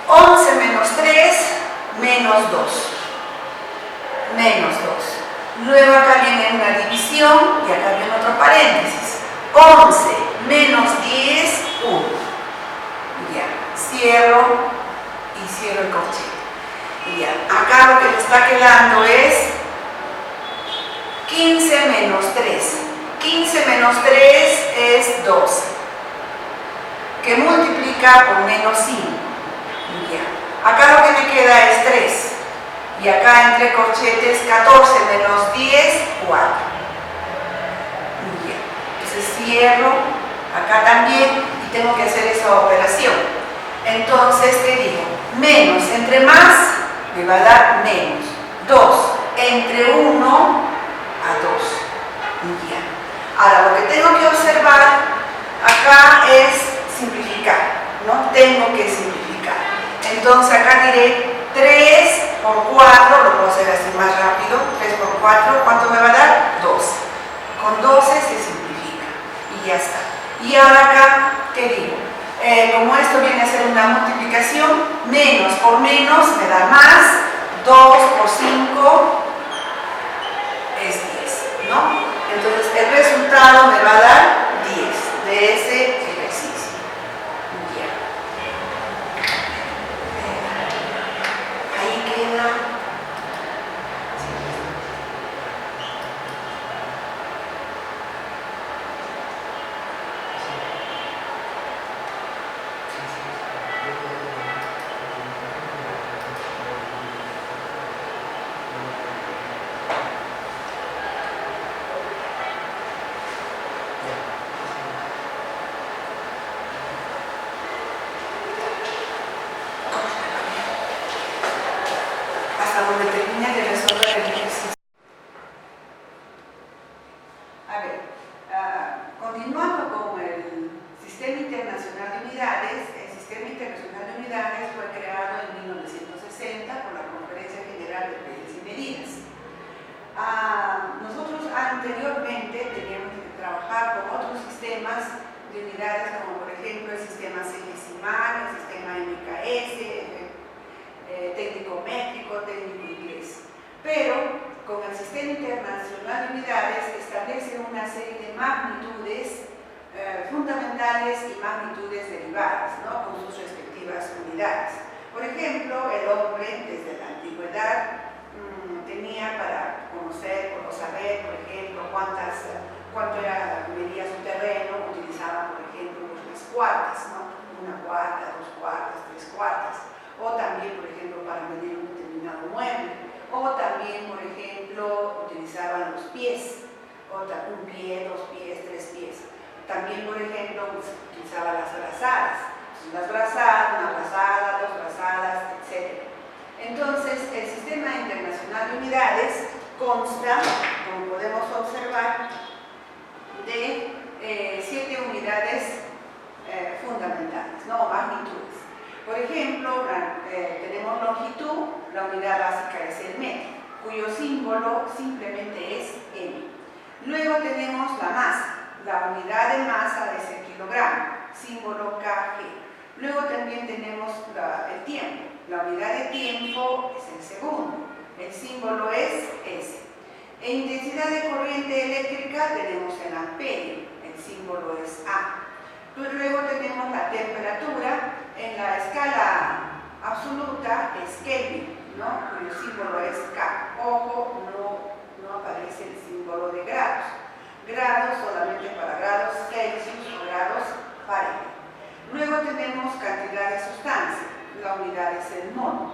11 menos 3 menos 2. Menos 2. Luego acá viene una división y acá viene otro paréntesis. 11 menos 10, 1. Ya. Cierro el corchete. Y ya. Acá lo que me está quedando es 15 menos 3. 15 menos 3 es 12. Que multiplica por menos 5. Ya. Acá lo que me queda es 3. Y acá entre corchetes 14 menos 10, 4. Ya. Entonces cierro acá también y tengo que hacer esa operación. Entonces, ¿qué digo? Menos entre más me va a dar menos. 2 entre 1 a 2. Ya. Ahora, lo que tengo que observar acá es simplificar, ¿no? Tengo que simplificar. diré 3 por 4, lo puedo hacer así más rápido, 3 por 4, ¿cuánto me va a dar? 12. Con 12 se simplifica y ya está. Y ahora acá, ¿qué digo? Como esto viene a ser una multiplicación, menos por menos me da más, 2 por 5 es 10, ¿no? Entonces el resultado me va a dar 10 de ese ejercicio. Ya. Ahí queda. Hasta donde termine de resolver el ejercicio. A ver, continuando con el Sistema Internacional de Unidades, el Sistema Internacional de Unidades fue creado en 1960 por la Conferencia General de Leyes y Medidas. Nosotros anteriormente teníamos que trabajar con otros sistemas de unidades, como por ejemplo el sistema centesimal, el sistema MKS, técnico métrico, técnico inglés. Pero con el Sistema Internacional de Unidades establece una serie de magnitudes fundamentales y magnitudes derivadas, ¿no? Con sus respectivas unidades. Por ejemplo, el hombre desde la antigüedad tenía para conocer o saber, por ejemplo, cuánto medía su terreno, utilizaba, por ejemplo, pues, las cuartas, ¿no? 1 cuarta, 2 cuartas, 3 cuartas. O también, por ejemplo, para medir un determinado mueble, o también, por ejemplo, utilizaban los pies, o un pie, 2 pies, 3 pies. También, por ejemplo, utilizaban las brazadas, las brazadas, una brazada, 2 brazadas, etc. Entonces, el Sistema Internacional de Unidades consta, como podemos observar, de 7 unidades fundamentales, ¿no? Magnitudes. Por ejemplo, tenemos longitud, la unidad básica es el metro, cuyo símbolo simplemente es M. Luego tenemos la masa, la unidad de masa es el kilogramo, símbolo kg. Luego también tenemos el tiempo, la unidad de tiempo es el segundo, el símbolo es S. En intensidad de corriente eléctrica tenemos el amperio, el símbolo es A. Luego tenemos la temperatura, en la escala absoluta es Kelvin, ¿no? Cuyo símbolo es K. Ojo, no aparece el símbolo de grados. Grados solamente para grados Celsius o grados Fahrenheit. Luego tenemos cantidad de sustancia, la unidad es el mol,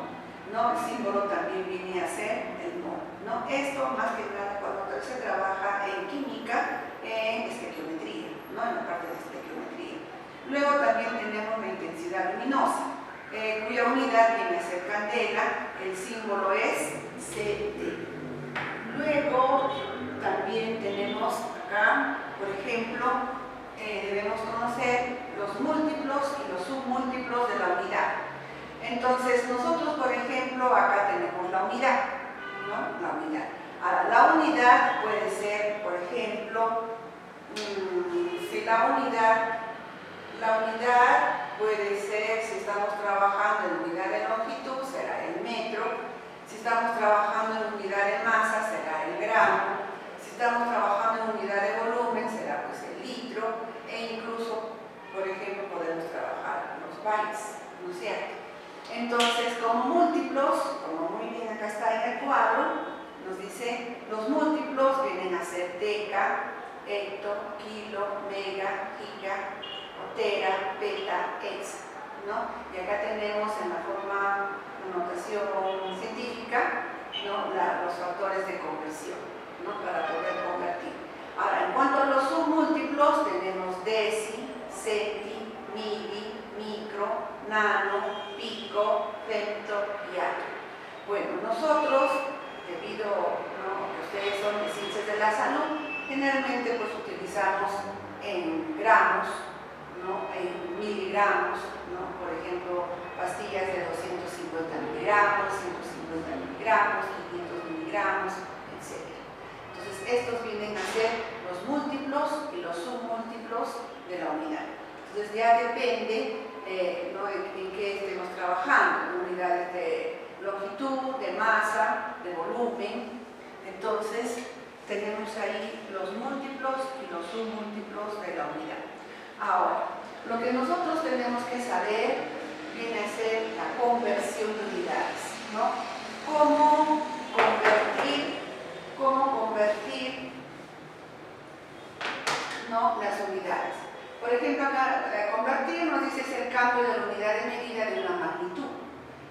¿no? El símbolo también viene a ser el mol, ¿no? Esto más que nada cuando se trabaja en química, en estequiometría, ¿no? En la parte de estequiometría. Luego también tenemos la intensidad luminosa, cuya unidad viene a ser candela, el símbolo es CT. Luego también tenemos acá, por ejemplo, debemos conocer los múltiplos y los submúltiplos de la unidad. Entonces nosotros, por ejemplo, acá tenemos la unidad, ¿no? La unidad. Ahora, la unidad puede ser, por ejemplo, si la unidad puede ser, si estamos trabajando en unidad de longitud, será el metro. Si estamos trabajando en unidad de masa, será el gramo. Si estamos trabajando en unidad de volumen, será pues el litro. E incluso, por ejemplo, podemos trabajar los bytes, ¿no es cierto? Entonces, como múltiplos, como muy bien acá está en el cuadro, nos dice, los múltiplos vienen a ser deca, hecto, kilo, mega, giga, tera, peta, hexa, ¿no? Y acá tenemos en la forma de notación científica, ¿no? Los factores de conversión, ¿no? Para poder convertir. Ahora, en cuanto a los submúltiplos, tenemos deci, centi, mili, micro, nano, pico, femto y ato. Bueno, nosotros, debido a que ustedes son de ciencias de la salud, generalmente pues utilizamos en gramos, ¿no?, en miligramos, ¿no? Por ejemplo, pastillas de 250 miligramos, 150 miligramos, 500 miligramos, etc. Entonces, estos vienen a ser los múltiplos y los submúltiplos de la unidad. Entonces, ya depende ¿no?, en qué estemos trabajando, en unidades de longitud, de masa, de volumen. Entonces, tenemos ahí los múltiplos y los submúltiplos de la unidad. Ahora, lo que nosotros tenemos que saber viene a ser la conversión de unidades, ¿no? ¿Cómo convertir, ¿no?, las unidades? Por ejemplo, acá, convertir nos dice es el cambio de la unidad de medida de una magnitud.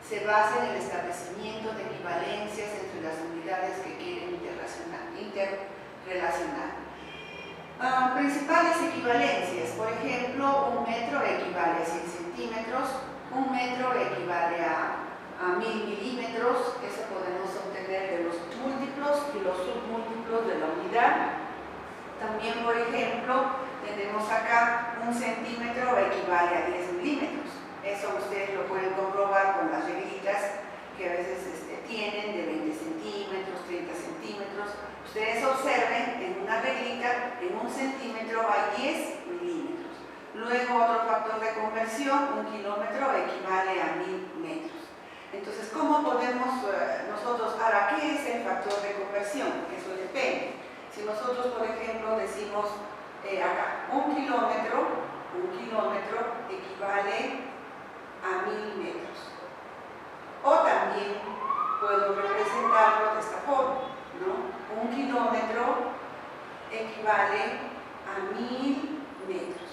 Se basa en el establecimiento de equivalencias entre las unidades que quieren interrelacionar. Principales equivalencias, por ejemplo, un metro equivale a 100 centímetros, un metro equivale a 1000 milímetros. Eso podemos obtener de los múltiplos y los submúltiplos de la unidad. También, por ejemplo, tenemos acá un centímetro equivale a 10 milímetros. Eso ustedes lo pueden comprobar con las reglitas que a veces tienen de 20 centímetros, 30 centímetros. Ustedes observen en una reglita, en un centímetro hay 10 milímetros. Luego, otro factor de conversión, un kilómetro equivale a 1000 metros. Entonces, ¿cómo podemos nosotros, ahora, qué es el factor de conversión? Eso depende. Si nosotros, por ejemplo, decimos acá, un kilómetro equivale a 1000 metros. O también puedo representarlo de esta forma, ¿no? Un kilómetro equivale a 1000 metros.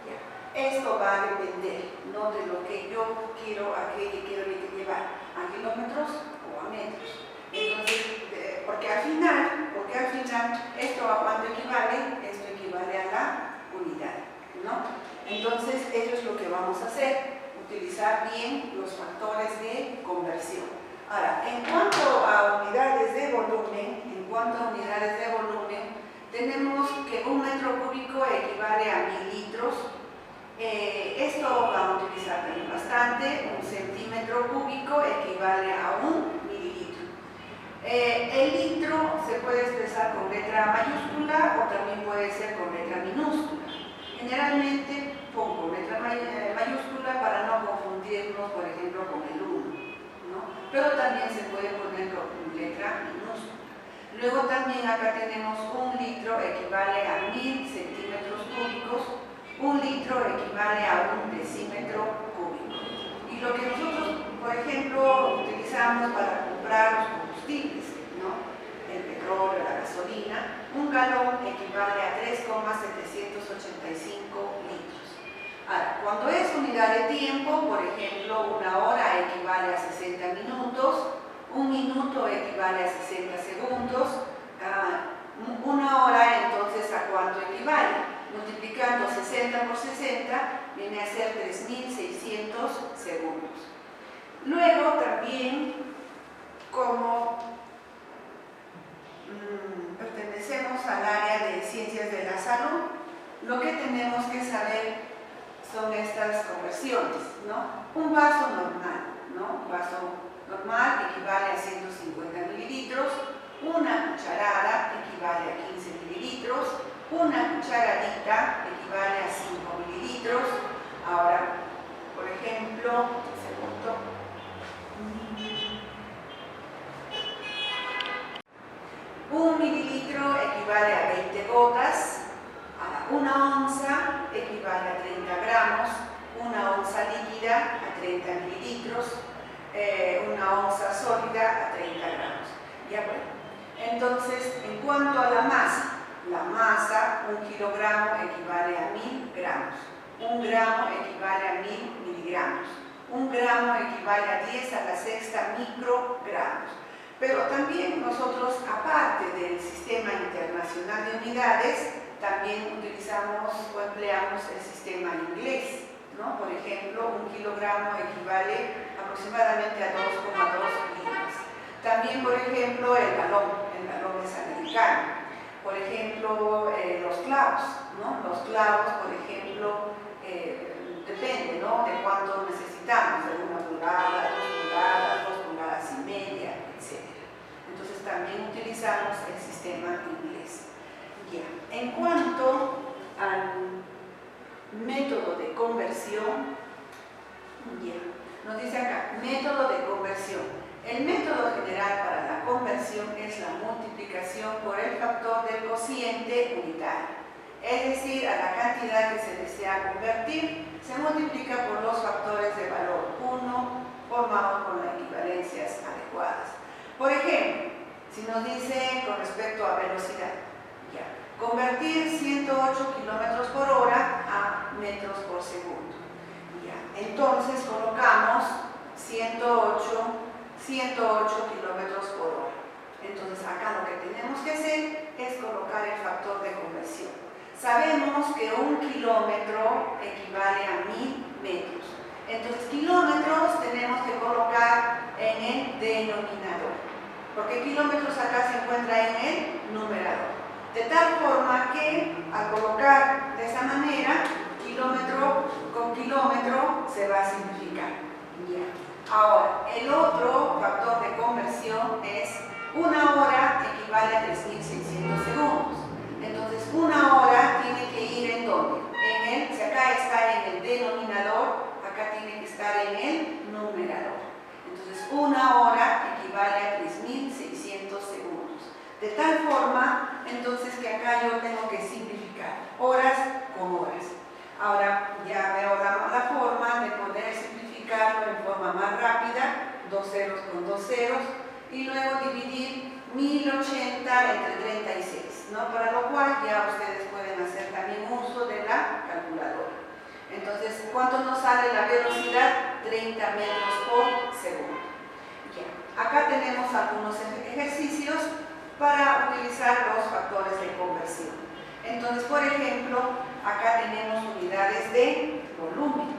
¿Ya? Esto va a depender, ¿no?, de lo que yo quiero, a qué quiero llevar, a kilómetros o a metros. Entonces, porque al final, esto a cuánto equivale, esto equivale a la unidad, ¿no? Entonces, eso es lo que vamos a hacer, utilizar bien los factores de conversión. Ahora, en cuanto a unidades de volumen, tenemos que un metro cúbico equivale a 1000 litros. Esto vamos a utilizar también bastante. Un centímetro cúbico equivale a 1 mililitro. El litro se puede expresar con letra mayúscula o también puede ser con letra minúscula. Generalmente pongo letra mayúscula para no confundirnos, por ejemplo, con el 1, ¿no? Pero también se puede poner con letra minúscula. Luego también acá tenemos un litro equivale a 1000 centímetros cúbicos, un litro equivale a 1 decímetro cúbico. Y lo que nosotros, por ejemplo, utilizamos para comprar los combustibles, ¿no?, el petróleo, la gasolina, un galón equivale a 3,785 litros. Ahora, cuando es unidad de tiempo, por ejemplo, una hora equivale a 60 minutos, un minuto equivale a 60 segundos, una hora entonces ¿a cuánto equivale? Multiplicando 60 por 60 viene a ser 3600 segundos. Luego también, como pertenecemos al área de ciencias de la salud, lo que tenemos que saber son estas conversiones, ¿no? Un vaso normal, ¿no? Un vaso normal equivale a 150 mililitros, una cucharada equivale a 15 mililitros, una cucharadita equivale a 5 mililitros. Ahora, por ejemplo, un mililitro equivale a 20 gotas, una onza equivale a 30 gramos, una onza líquida a 30 mililitros, una onza sólida a 30 gramos. Ya bueno, entonces, en cuanto a la masa, un kilogramo equivale a 1000 gramos, un gramo equivale a 1000 miligramos, un gramo equivale a 10 a la sexta microgramos. Pero también nosotros, aparte del sistema internacional de unidades, también utilizamos o empleamos el sistema inglés, ¿no? Por ejemplo, un kilogramo equivale aproximadamente a 2,2 libras. También, por ejemplo, el galón es americano. Por ejemplo, los clavos, ¿no? Los clavos, por ejemplo, también utilizamos el sistema inglés. Ya. En cuanto al método de conversión, ya, nos dice acá, método de conversión. El método general para la conversión es la multiplicación por el factor del cociente unitario. Es decir, a la cantidad que se desea convertir, se multiplica por los factores de valor 1 formados con las equivalencias adecuadas. Por ejemplo, si nos dice con respecto a velocidad, ya, convertir 108 kilómetros por hora a metros por segundo. Ya, entonces colocamos 108 kilómetros por hora. Entonces acá lo que tenemos que hacer es colocar el factor de conversión. Sabemos que 1 kilómetro equivale a 1000 metros. Entonces kilómetros tenemos que colocar en el denominador, porque kilómetros acá se encuentra en el numerador. De tal forma que al colocar de esa manera, kilómetro con kilómetro se va a simplificar. Ya. Ahora, el otro factor de conversión es 1 hora equivale a 3600 segundos. Entonces, 1 hora tiene que ir ¿en dónde? Si acá está en el denominador, acá tiene que estar en el numerador. Entonces, 1 hora equivale a 3600 segundos. De tal forma, entonces, que acá yo tengo que simplificar horas con horas. Ahora ya veo la forma de poder simplificarlo en forma más rápida, 2 ceros con 2 ceros, y luego dividir 1080 entre 36, ¿no? Para lo cual ya ustedes pueden hacer también uso de la calculadora. Entonces, ¿cuánto nos sale la velocidad? 30 metros por segundo. Ya. Acá tenemos algunos ejercicios para utilizar los factores de conversión. Entonces, por ejemplo, acá tenemos unidades de volumen.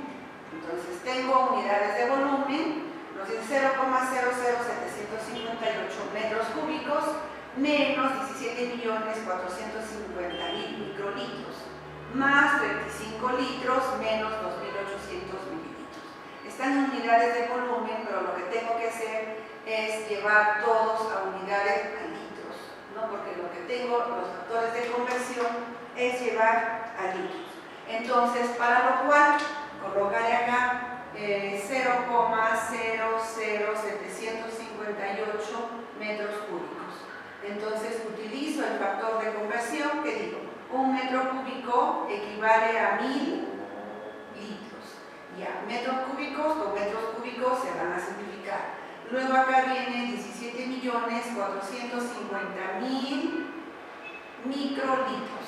Entonces, tengo unidades de volumen, nos dice 0,00758 metros cúbicos menos 17.450.000 microlitros, más 35 litros menos 2.800 mililitros. Están en unidades de volumen, pero lo que tengo que hacer es llevar todos a unidades a litros, ¿no? Porque lo que tengo, los factores de conversión, es llevar a litros. Entonces, para lo cual, colocaré acá 0,00758 metros cúbicos. Entonces utilizo el factor de conversión que digo, 1 metro cúbico equivale a 1000 litros. Ya, metros cúbicos con metros cúbicos se van a simplificar. Luego acá viene 17.450.000 microlitros.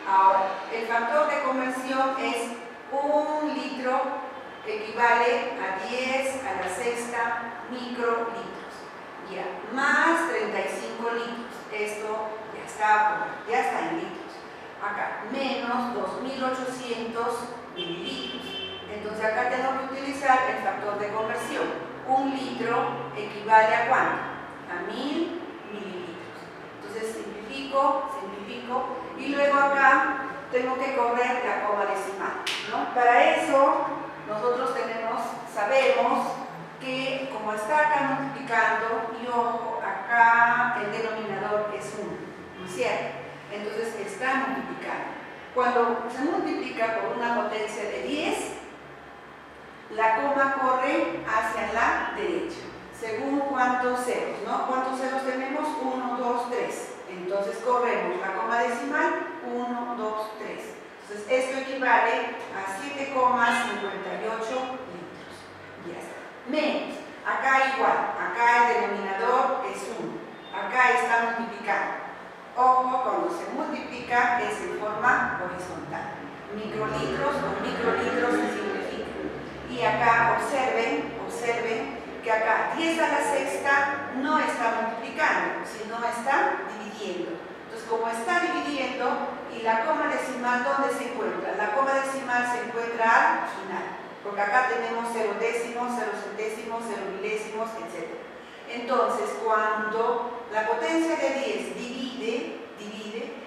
Ahora, el factor de conversión es 1 litro equivale a 10 a la sexta microlitros. Ya, más 35 litros. Esto ya está en litros. Acá, menos 2.800 mililitros. Entonces acá tengo que utilizar el factor de conversión. 1 litro equivale a ¿cuánto? A 1000 mililitros. Entonces simplifico, y luego acá tengo que correr la coma decimal, ¿no? Para eso nosotros sabemos que como está acá multiplicando, y ojo, acá el denominador es 1, ¿no es cierto? Entonces está multiplicando. Cuando se multiplica por una potencia de 10, la coma corre hacia la derecha, según cuántos ceros, ¿no? ¿Cuántos ceros tenemos? 1, 2, 3. Entonces corremos la coma decimal, 1, 2, 3. Entonces esto equivale a 7,58 litros. Ya está. Menos. Acá igual. Acá el denominador es 1. Acá está multiplicando. Ojo, cuando se multiplica es en forma horizontal. Microlitros con microlitros se simplifica. Y acá observen que acá 10 a la sexta no está multiplicando, sino está dividiendo. Entonces, como está dividiendo, y la coma decimal, ¿dónde se encuentra? La coma decimal se encuentra al final, porque acá tenemos 0 décimos, 0 centésimos, 0 milésimos, etc. Entonces, cuando la potencia de 10 divide,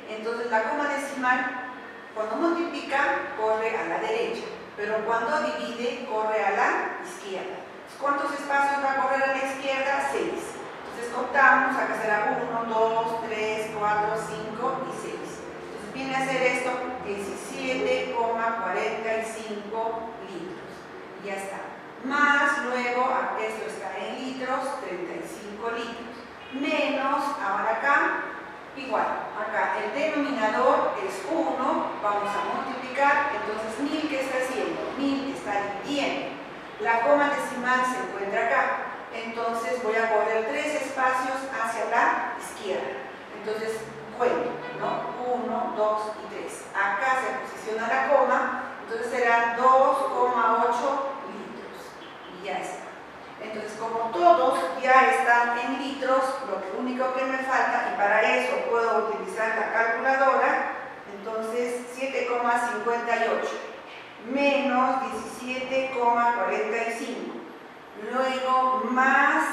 entonces la coma decimal, cuando multiplica, corre a la derecha, pero cuando divide, corre a la izquierda. ¿Cuántos espacios va a correr a la izquierda? 6. Entonces contamos, acá será 1, viene a ser esto 17,45 litros. Ya está. Más luego, esto está en litros, 35 litros. Menos, ahora acá, igual. Acá el denominador es 1, vamos a multiplicar. Entonces, 1000, ¿qué está haciendo? 1000 está dividiendo. La coma decimal se encuentra acá. Entonces, voy a correr 3 espacios hacia la izquierda. Entonces, cuento, ¿no? 1, 2 y 3. Acá se posiciona la coma, entonces será 2,8 litros. Y ya está. Entonces, como todos ya están en litros, lo único que me falta, y para eso puedo utilizar la calculadora, entonces 7,58 menos 17,45, luego más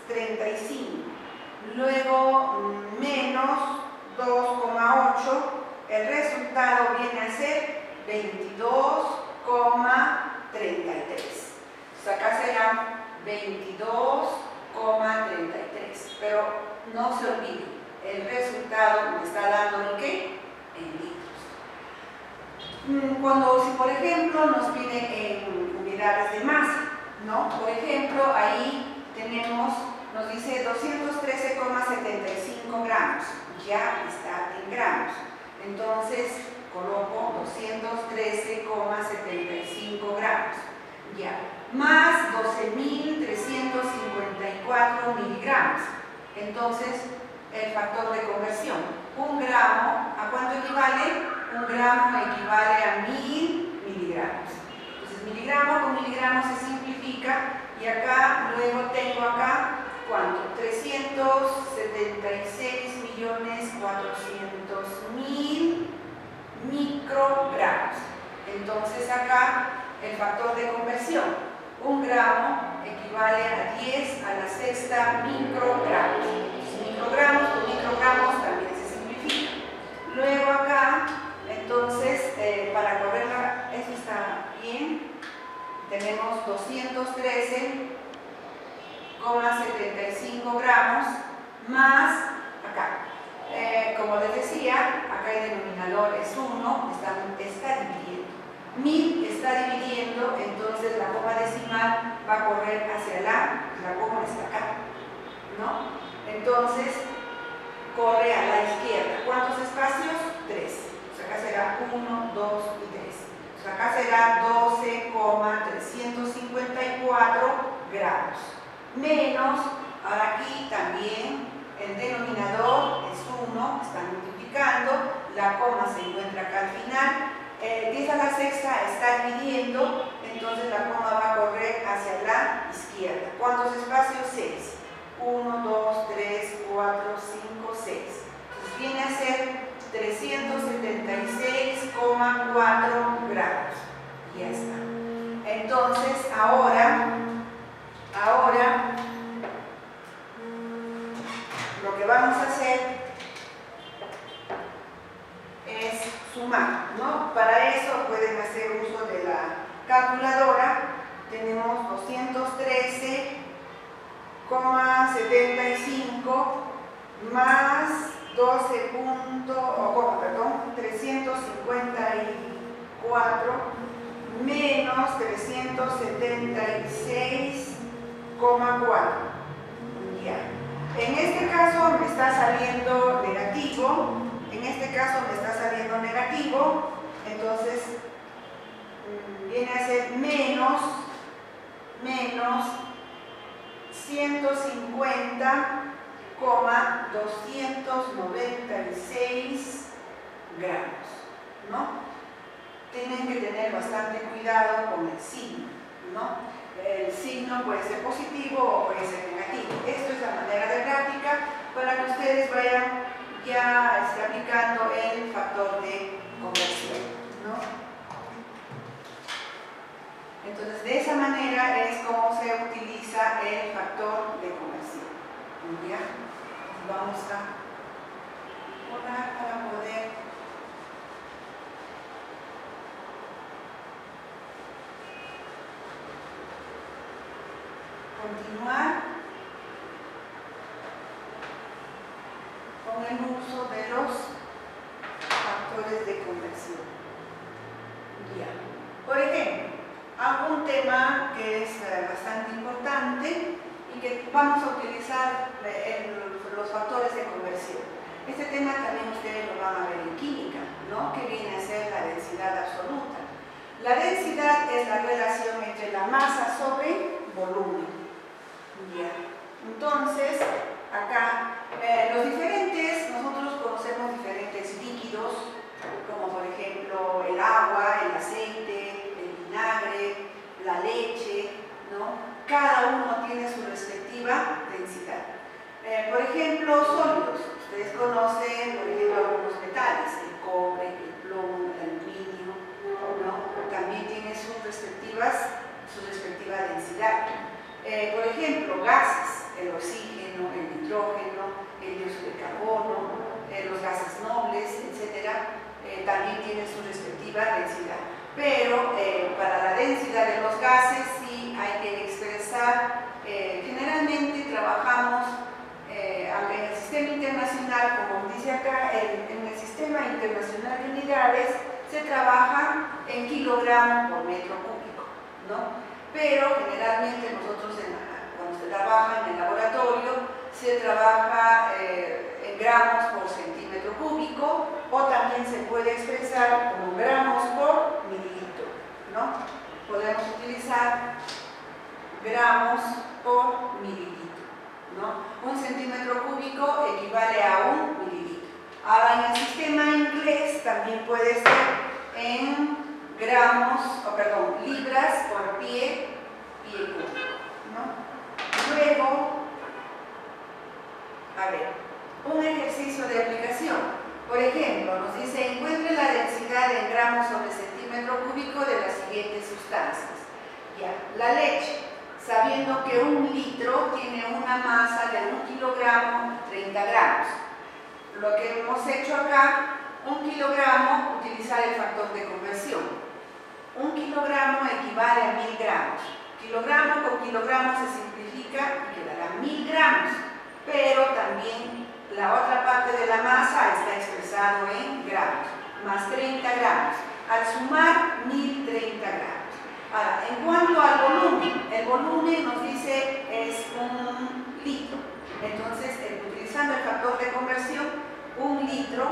35, luego menos 2,8, el resultado viene a ser 22,33. Pues acá será 22,33, pero no se olvide, el resultado me está dando ¿en qué? En litros. Si por ejemplo nos piden en unidades de masa, ¿no? Por ejemplo, ahí tenemos, nos dice 213,75 gramos, ya está en gramos. Entonces coloco 213,75 gramos, ya, más 12.354 miligramos. Entonces, el factor de conversión, 1 gramo, ¿a cuánto equivale? 1 gramo equivale a 1000 miligramos. Entonces, miligramo con miligramo se simplifica y acá, luego tengo acá, ¿cuánto? 376.400.000 microgramos. Entonces, acá, el factor de conversión, 1 gramo equivale a 10 a la sexta microgramos. Microgramos con microgramos también se simplifica. Luego acá, entonces, para correrla, eso está bien, tenemos 213,75 gramos más acá. Como les decía, acá el denominador es 1, está dividiendo. 1000 está dividiendo, entonces la coma decimal va a correr hacia la coma está acá, ¿no? Entonces, corre a la izquierda. ¿Cuántos espacios? 3. Pues acá será 1, 2 y 3. Pues acá será 12,354 gramos. Menos, ahora aquí también, el denominador es 1, está multiplicando, la coma se encuentra acá al final. 10 a la sexta está dividiendo, entonces la coma va a correr hacia la izquierda. ¿Cuántos espacios? 6. 1, 2, 3, 4, 5, 6. Entonces viene a ser 376,4 gramos. Y ya está. Entonces, ahora lo que vamos a hacer es sumar, ¿no? Para eso pueden hacer uso de la calculadora. Tenemos 213,75 más 354 menos 376,4. Ya. En este caso me está saliendo negativo. Entonces viene a ser menos 150,296 gramos, ¿no? Tienen que tener bastante cuidado con el signo, ¿no? El signo puede ser positivo o puede ser negativo. Esto es la manera de práctica para que ustedes vayan ya aplicando el factor de conversión, ¿no? Entonces, de esa manera es como se utiliza el factor de conversión. ¿Ya? Vamos a borrar para poder continuar con el uso de los factores factores de conversión. Ya. Por ejemplo, algún tema que es bastante importante y que vamos a utilizar los factores de conversión. Este tema también ustedes lo van a ver en química, ¿no? Que viene a ser la densidad absoluta. La densidad es la relación entre la masa sobre volumen. Ya. Entonces, acá nosotros conocemos diferentes líquidos, como por ejemplo el agua, el aceite, el vinagre, la leche, ¿no? Cada uno tiene su respectiva densidad. Por ejemplo, sólidos. Ustedes conocen, por ejemplo, algunos metales, el cobre, el plomo, el aluminio, ¿no? También tiene su respectiva densidad. Por ejemplo, gases, el oxígeno, el nitrógeno, el dióxido de carbono, los gases nobles, etc., también tienen su respectiva densidad. Pero para la densidad de los gases sí hay que expresar, generalmente trabajamos, aunque en el sistema internacional, como dice acá, en el sistema internacional de unidades se trabaja en kilogramos por metro cúbico, ¿no? Pero generalmente nosotros cuando se trabaja en el laboratorio se trabaja en gramos por centímetro cúbico, o también se puede expresar como gramos por mililitro, ¿no? Podemos utilizar gramos por mililitro, ¿no? Un centímetro cúbico equivale a un mililitro. Ahora en el sistema inglés también puede ser en libras por pie cúbico, ¿no? Luego, a ver, un ejercicio de aplicación. Por ejemplo, nos dice, encuentre la densidad en gramos sobre centímetro cúbico de las siguientes sustancias. Ya, la leche, sabiendo que un litro tiene una masa de 1 kilogramo y 30 gramos. Lo que hemos hecho acá, 1 kilogramo, utilizar el factor de conversión. 1 kilogramo equivale a 1000 gramos. Kilogramo con kilogramo se simplifica y quedará 1000 gramos. Pero también la otra parte de la masa está expresado en gramos, más 30 gramos. Al sumar, 1030 gramos. Ahora, en cuanto al volumen, el volumen nos dice es 1 litro. Entonces, utilizando el factor de conversión, 1 litro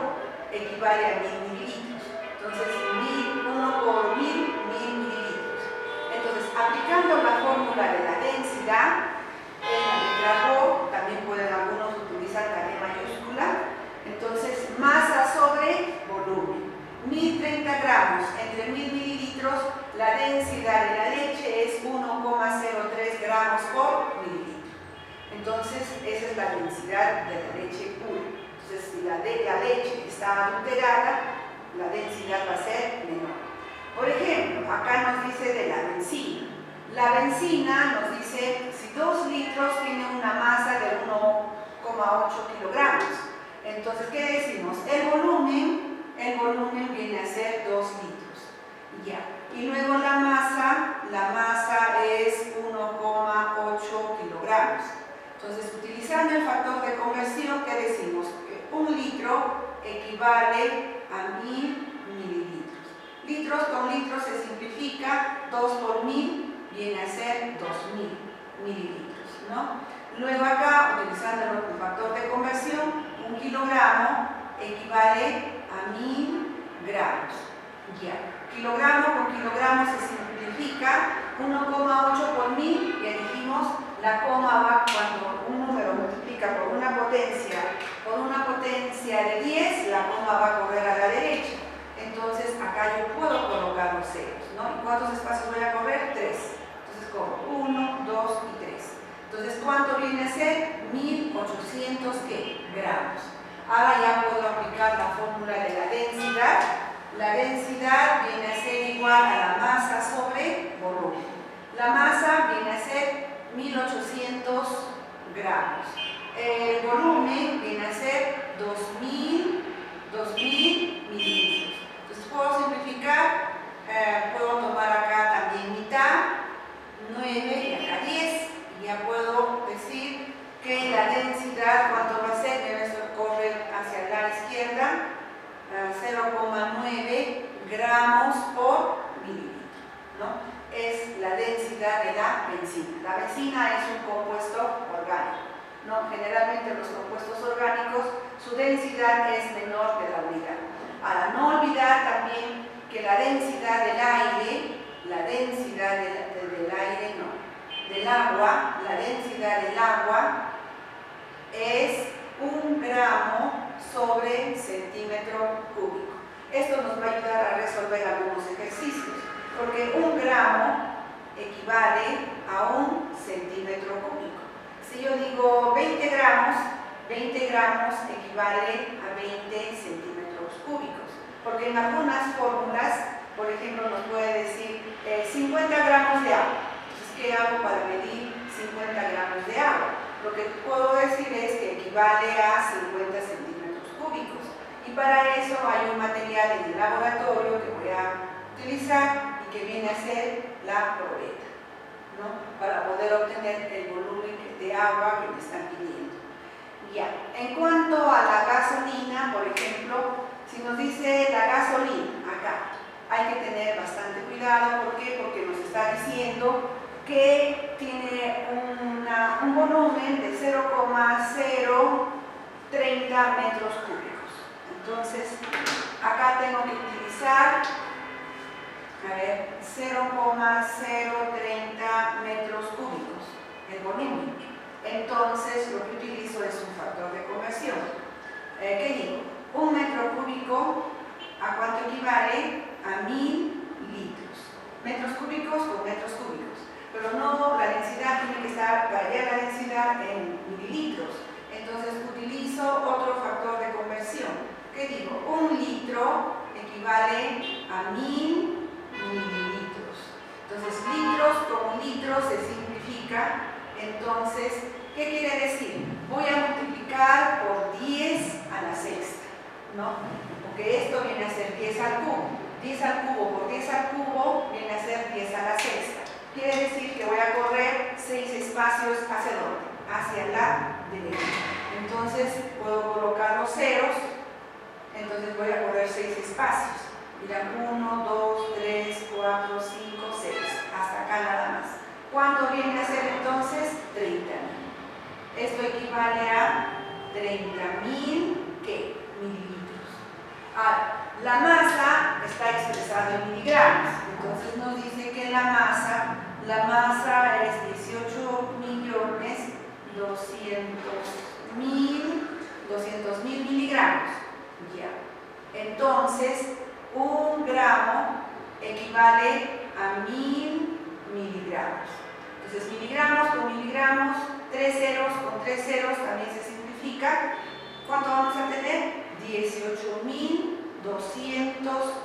equivale a 1000 mililitros. Entonces, 1 por 1000 mililitros. Entonces, aplicando la fórmula de la densidad, en la letra ρ, también pueden algunos utilizar la D mayúscula. Entonces, masa sobre volumen. 1030 gramos entre 1000 mililitros, la densidad de la leche es 1,03 gramos por mililitro. Entonces, esa es la densidad de la leche pura. Entonces, si la leche está adulterada, la densidad va a ser menor. Por ejemplo, acá nos dice de la benzina. La benzina nos dice si 2 litros tiene una masa de 1,8 kilogramos. Entonces, ¿qué decimos? El volumen viene a ser 2 litros. Ya. Y luego la masa es 1,8 kilogramos. Entonces, utilizando el factor de conversión, ¿qué decimos? Que 1 litro equivale a 1000 mililitros. Litros con litros se simplifica, 2 por 1000 viene a ser 2000 mililitros, ¿no? Luego acá, utilizando el factor de conversión, 1 kilogramo equivale a 1000 gramos. Ya. Kilogramo con kilogramo se simplifica, 1,8 por 1000, ya dijimos, la coma va cuando un número multiplica por una potencia de 10, la coma va a correr a la derecha. Entonces acá yo puedo colocar los ceros, ¿no? ¿Y cuántos espacios voy a correr? 3. Entonces corro 1, 2 y 3. Entonces, ¿cuánto viene a ser? 1800 gramos. Ahora ya puedo aplicar la fórmula de la densidad. La densidad viene a ser igual a la masa sobre volumen. La masa viene a ser 1800 gramos. El volumen viene a ser 2000 mililitros. Entonces puedo simplificar, puedo tomar acá también mitad, 9 y acá 10. Y ya puedo decir que la densidad, ¿cuánto va a ser? Debe correr hacia la izquierda, 0,9 densidad es menor de la unidad. Ahora, no olvidar también que la densidad del aire, del agua, la densidad del agua es 1 gramo sobre centímetro cúbico. Esto nos va a ayudar a resolver algunos ejercicios, porque 1 gramo equivale a 1 centímetro cúbico. Si yo digo 20 gramos equivale a 20 centímetros cúbicos, porque en algunas fórmulas, por ejemplo, nos puede decir 50 gramos de agua. Entonces, ¿qué hago para medir 50 gramos de agua? Lo que puedo decir es que equivale a 50 centímetros cúbicos. Y para eso hay un material en el laboratorio que voy a utilizar y que viene a ser la probeta, ¿no? Para poder obtener el volumen de agua que me están pidiendo. Ya, en cuanto a la gasolina, por ejemplo, si nos dice la gasolina, acá, hay que tener bastante cuidado. ¿Por qué? Porque nos está diciendo que tiene un volumen de 0,030 metros cúbicos. Entonces, acá tengo que utilizar, 0,030 metros cúbicos, el volumen. Entonces, lo que utilizo es un factor de conversión. ¿Qué digo? 1 metro cúbico, ¿a cuánto equivale? A 1000 litros. Metros cúbicos por metros cúbicos. Pero no, la densidad tiene que estar, variar la densidad en mililitros. Entonces, utilizo otro factor de conversión. ¿Qué digo? 1 litro equivale a 1000 mililitros. Entonces, litros con litros se simplifica. Entonces, ¿qué quiere decir? Voy a multiplicar por 10 a la sexta, ¿no? Porque esto viene a ser 10 al cubo. 10 al cubo por 10 al cubo viene a ser 10 a la sexta. Quiere decir que voy a correr 6 espacios ¿hacia dónde? Hacia la derecha. Entonces, puedo colocar los ceros. Entonces, voy a correr 6 espacios. Mira, 1, 2, 3, 4, 5, 6. Hasta acá nada más. ¿Cuánto viene a ser entonces? 30.000. Esto equivale a 30.000, ¿qué? Mililitros. Ahora, la masa está expresada en miligramos. Entonces nos dice que la masa es 18.200.000 miligramos. Ya. Entonces, 1 gramo equivale a 1000 miligramos. Entonces, miligramos con miligramos, 3 ceros con 3 ceros también se simplifica. ¿Cuánto vamos a tener? 18.200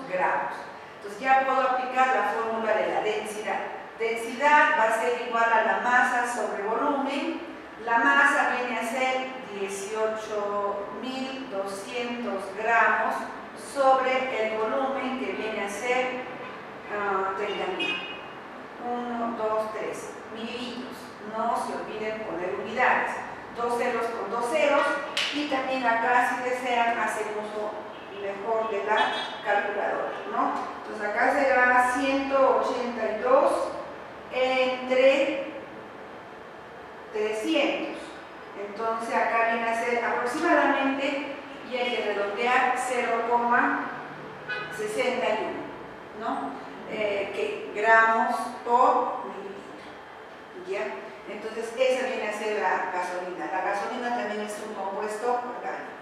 gramos. Entonces, ya puedo aplicar la fórmula de la densidad. Densidad va a ser igual a la masa sobre volumen. La masa viene a ser 18.200 gramos sobre el volumen que viene a ser 30.000. 1, 2, 3 mililitros. No se olviden poner unidades. 2 ceros con 2 ceros. Y también acá, si desean, hacen uso mejor de la calculadora, ¿no? Entonces acá será 182 entre 300. Entonces acá viene a ser aproximadamente, y hay que redondear, 0,61, ¿no? Gramos por mililitro. ¿Ya? Entonces esa viene a ser la gasolina. La gasolina también es un compuesto orgánico.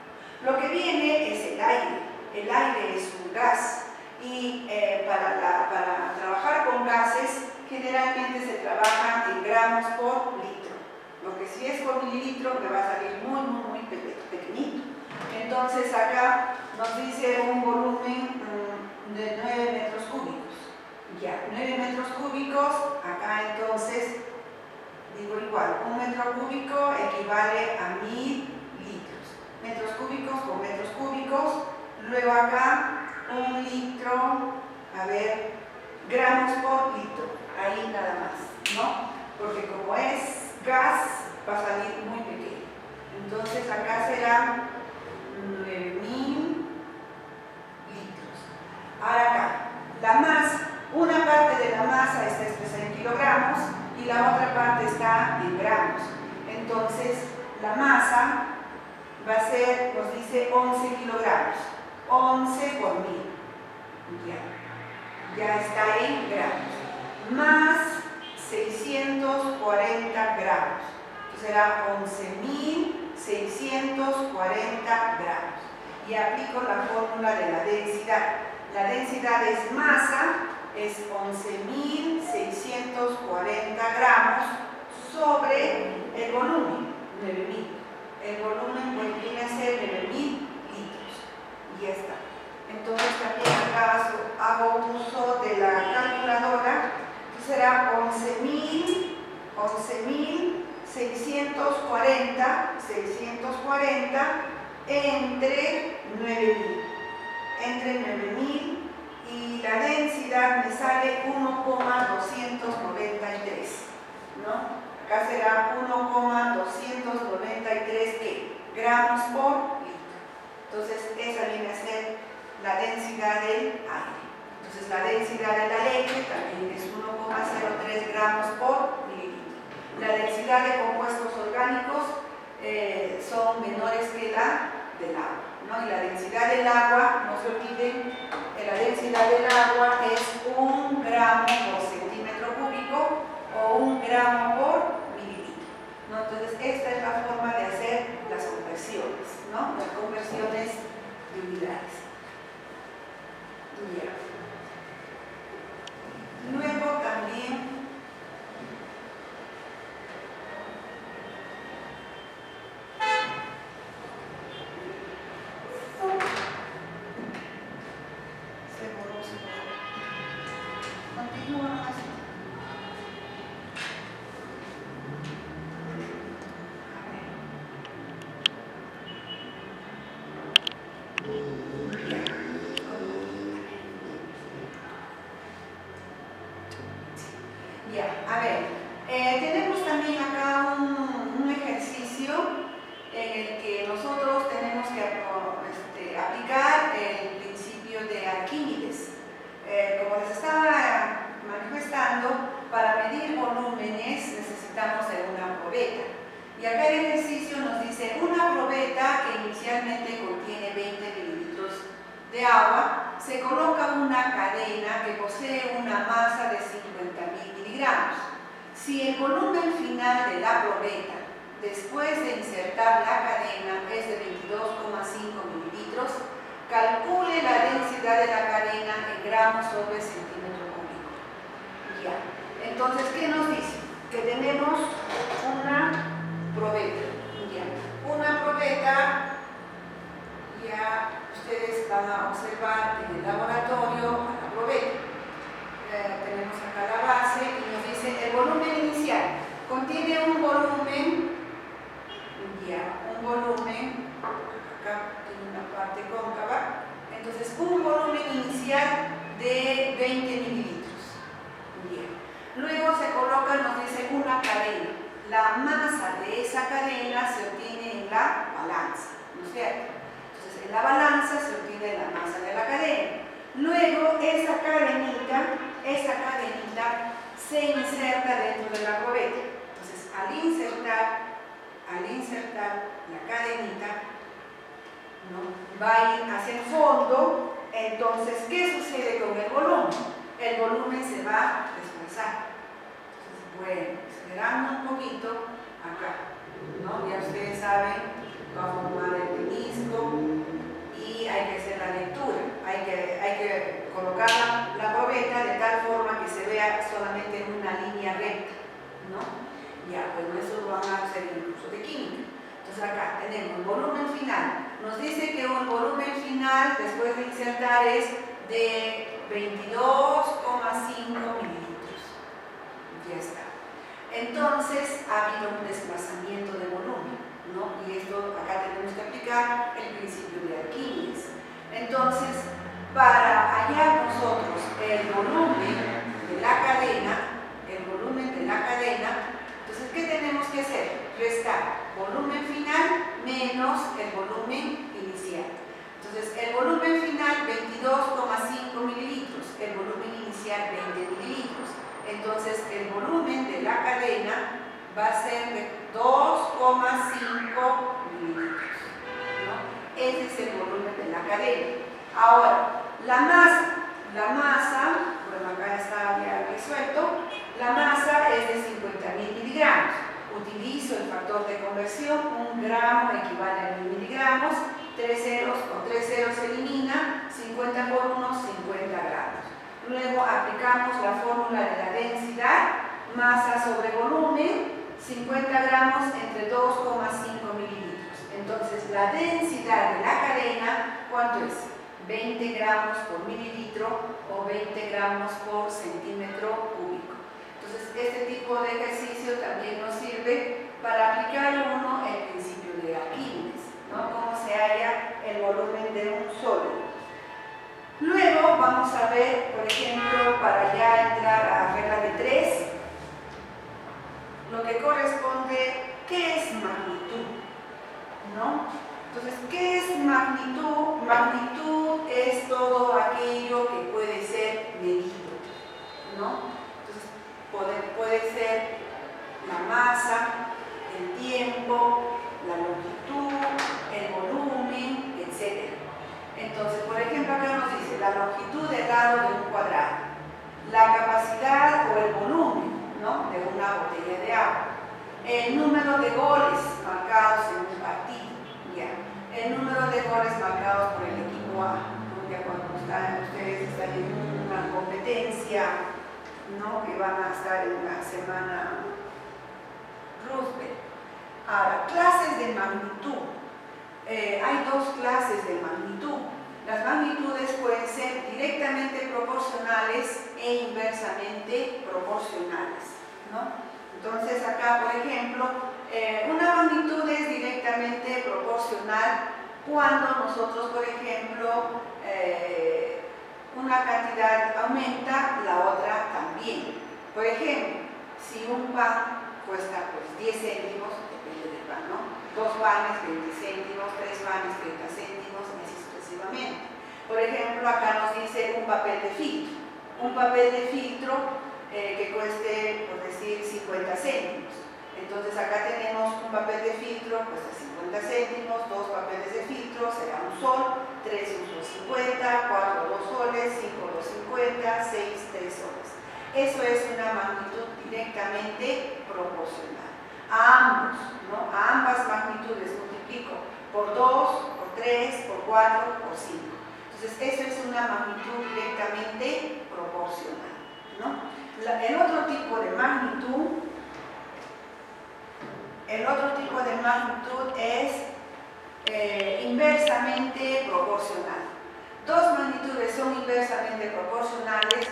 Lo que viene es el aire. El aire es un gas y para trabajar con gases generalmente se trabaja en gramos por litro. Lo que si es por mililitro me va a salir muy pequeñito. Entonces acá nos dice un volumen de 9 metros cúbicos. Ya, 9 metros cúbicos, acá entonces digo igual, 1 metro cúbico equivale a 1000 litros. Metros cúbicos por metros cúbicos. Luego acá, 1 litro, gramos por litro. Ahí nada más, ¿no? Porque como es gas, va a salir muy pequeño. Entonces acá será 9.000 litros. Ahora acá, la masa. Una parte de la masa está expresada en kilogramos y la otra parte está en gramos. Entonces, la masa va a ser, nos dice dice 11 kilogramos. 11 por 1000. Ya está en gramos. Más 640 gramos. Entonces será 11.640 gramos. Y aplico la fórmula de la densidad. La densidad es masa, es 11.640 gramos sobre el volumen, 9.000. El volumen pues viene a ser 9.000 litros. Y ya está. Entonces también acá hago uso de la calculadora. Entonces será 11.640 entre 9.000. Entre 9.000 y la densidad me sale 1,293, ¿no? Acá será 1,293 gramos por litro. Entonces esa viene a ser la densidad del aire. Entonces la densidad de la leche también es 1,03 gramos por mililitro. La densidad de compuestos orgánicos son menores que la del agua, ¿no? Y la densidad del agua, no se olviden, la densidad del agua es 1 gramo por centímetro cúbico o 1 gramo por mililitro, ¿no? Entonces esta es la forma de hacer las conversiones, ¿no? Las conversiones de unidades. Ya. Luego también tenemos también acá un ejercicio en el que nosotros tenemos que aplicar el principio de Arquímedes. Como les estaba manifestando, para medir volúmenes necesitamos de una probeta. Y acá el ejercicio nos dice una probeta que inicialmente contiene 20 mililitros de agua, se coloca una cadena que posee una masa de 50.000 miligramos. Si el volumen final de la probeta, después de insertar la cadena, es de 22,5 mililitros, calcule la densidad de la cadena en gramos sobre centímetro cúbico. Ya. Entonces, ¿qué nos dice? Que tenemos una probeta. Ya. Una probeta, ya ustedes van a observar en el laboratorio la probeta. Tenemos acá la base y nos dice el volumen inicial. Contiene un volumen, acá tiene una parte cóncava, entonces un volumen inicial de 20 mililitros. Bien. Luego se coloca, nos dice una cadena. La masa de esa cadena se obtiene en la balanza, ¿no es cierto? Entonces en la balanza se obtiene la masa de la cadena. Luego esa cadenita se inserta dentro de la probeta. Entonces al insertar la cadenita, ¿no? Va a ir hacia el fondo. Entonces, ¿qué sucede con el volumen? El volumen se va a desplazar. Entonces, bueno, esperando un poquito acá, ¿no? Ya ustedes saben, va a formar el menisco y hay que hacer la lectura. Hay que colocar la probeta de tal forma que se vea solamente en una línea recta, ¿no? Ya, bueno, eso lo van a hacer en el curso de química. Entonces acá tenemos el volumen final. Nos dice que un volumen final después de insertar es de 22,5 mililitros. Ya está. Entonces ha habido un desplazamiento de volumen, ¿no? Y esto acá tenemos que aplicar el principio de Arquímedes. Entonces, para hallar nosotros el volumen de la cadena, entonces, ¿qué tenemos que hacer? Restar volumen final menos el volumen inicial. Entonces, el volumen final 22,5 mililitros, el volumen inicial 20 mililitros. Entonces, el volumen de la cadena va a ser de 2,5 mililitros, ¿no? Ese es el volumen de la cadena. Ahora, la masa, bueno, acá está ya resuelto, la masa es de 50.000 miligramos. Utilizo el factor de conversión, 1 gramo equivale a 1000 miligramos, 3 ceros, con 3 ceros se elimina, 50 por 1, 50 gramos. Luego aplicamos la fórmula de la densidad, masa sobre volumen, 50 gramos entre 2,5 mililitros. Entonces, la densidad de la cadena, ¿cuánto es? 20 gramos por mililitro o 20 gramos por centímetro cúbico. Entonces, este tipo de ejercicio también nos sirve para aplicar uno el principio de Arquímedes, ¿no? Cómo se halla el volumen de un sólido. Luego vamos a ver, por ejemplo, para ya entrar a regla de 3, lo que corresponde, ¿qué es magnitud? ¿No? Entonces, ¿qué es magnitud? Magnitud es todo aquello que puede ser medido, ¿no? Entonces, puede ser la masa, el tiempo, la longitud, el volumen, etc. Entonces, por ejemplo, acá nos dice la longitud del lado de un cuadrado, la capacidad o el volumen, ¿no?, de una botella de agua, el número de goles marcados en un partido, ya, el número de goles marcados por el equipo A, ¿no? Ya cuando ustedes están en una competencia, ¿no?, que van a estar en una semana Roosevelt. Ahora, clases de magnitud. Hay dos clases de magnitud. Las magnitudes pueden ser directamente proporcionales e inversamente proporcionales, ¿no? Entonces, acá, por ejemplo, una magnitud es directamente proporcional cuando nosotros, por ejemplo, una cantidad aumenta, la otra también. Por ejemplo, si un pan cuesta pues 10 céntimos, depende del pan, ¿no? 2 panes 20 céntimos, 3 panes 30 céntimos, y así sucesivamente. Por ejemplo, acá nos dice un papel de filtro. Un papel de filtro que cueste, por decir, 50 céntimos. Entonces acá tenemos un papel de filtro, cuesta 50 céntimos, 2 papeles de filtro, será un sol, 3 un sol 50, 4 2 soles, 5 2 50, 6 3 soles. Eso es una magnitud directamente proporcional. A ambos, ¿no? A ambas magnitudes multiplico por 2, por 3, por 4, por 5. Entonces, eso es una magnitud directamente proporcional, ¿no? El otro tipo de magnitud es inversamente proporcional. Dos magnitudes son inversamente proporcionales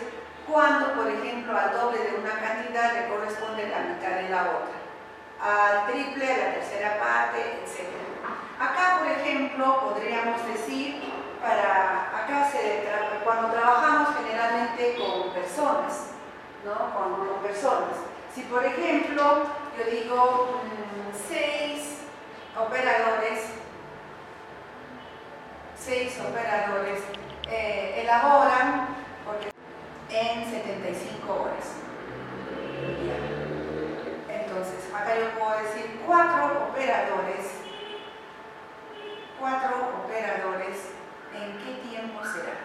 cuando, por ejemplo, al doble de una cantidad le corresponde la mitad de la otra, al triple, a la tercera parte, etc. Acá, por ejemplo, podríamos decir, cuando trabajamos generalmente con personas, ¿no? Con personas. Si, por ejemplo, yo digo 6 operadores elaboran en 75 horas. Entonces, acá yo puedo decir 4 operadores, ¿en qué tiempo será?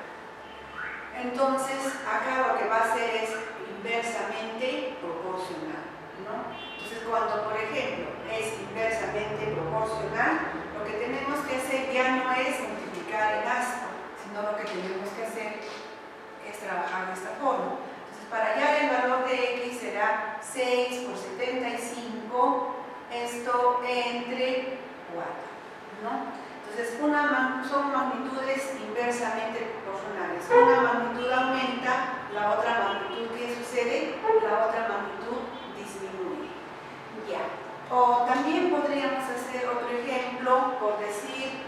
Entonces, acá lo que va a hacer es inversamente proporcional, ¿no? Entonces, cuando, por ejemplo, es inversamente proporcional, lo que tenemos que hacer ya no es multiplicar el gasto, sino lo que tenemos que hacer es trabajar de esta forma. Entonces, para hallar el valor de X será 6 por 75, esto entre 4, ¿no? Entonces, son magnitudes inversamente proporcionales. Una magnitud aumenta, la otra magnitud, ¿qué sucede? La otra magnitud disminuye. Ya. O también podríamos hacer otro ejemplo, por decir,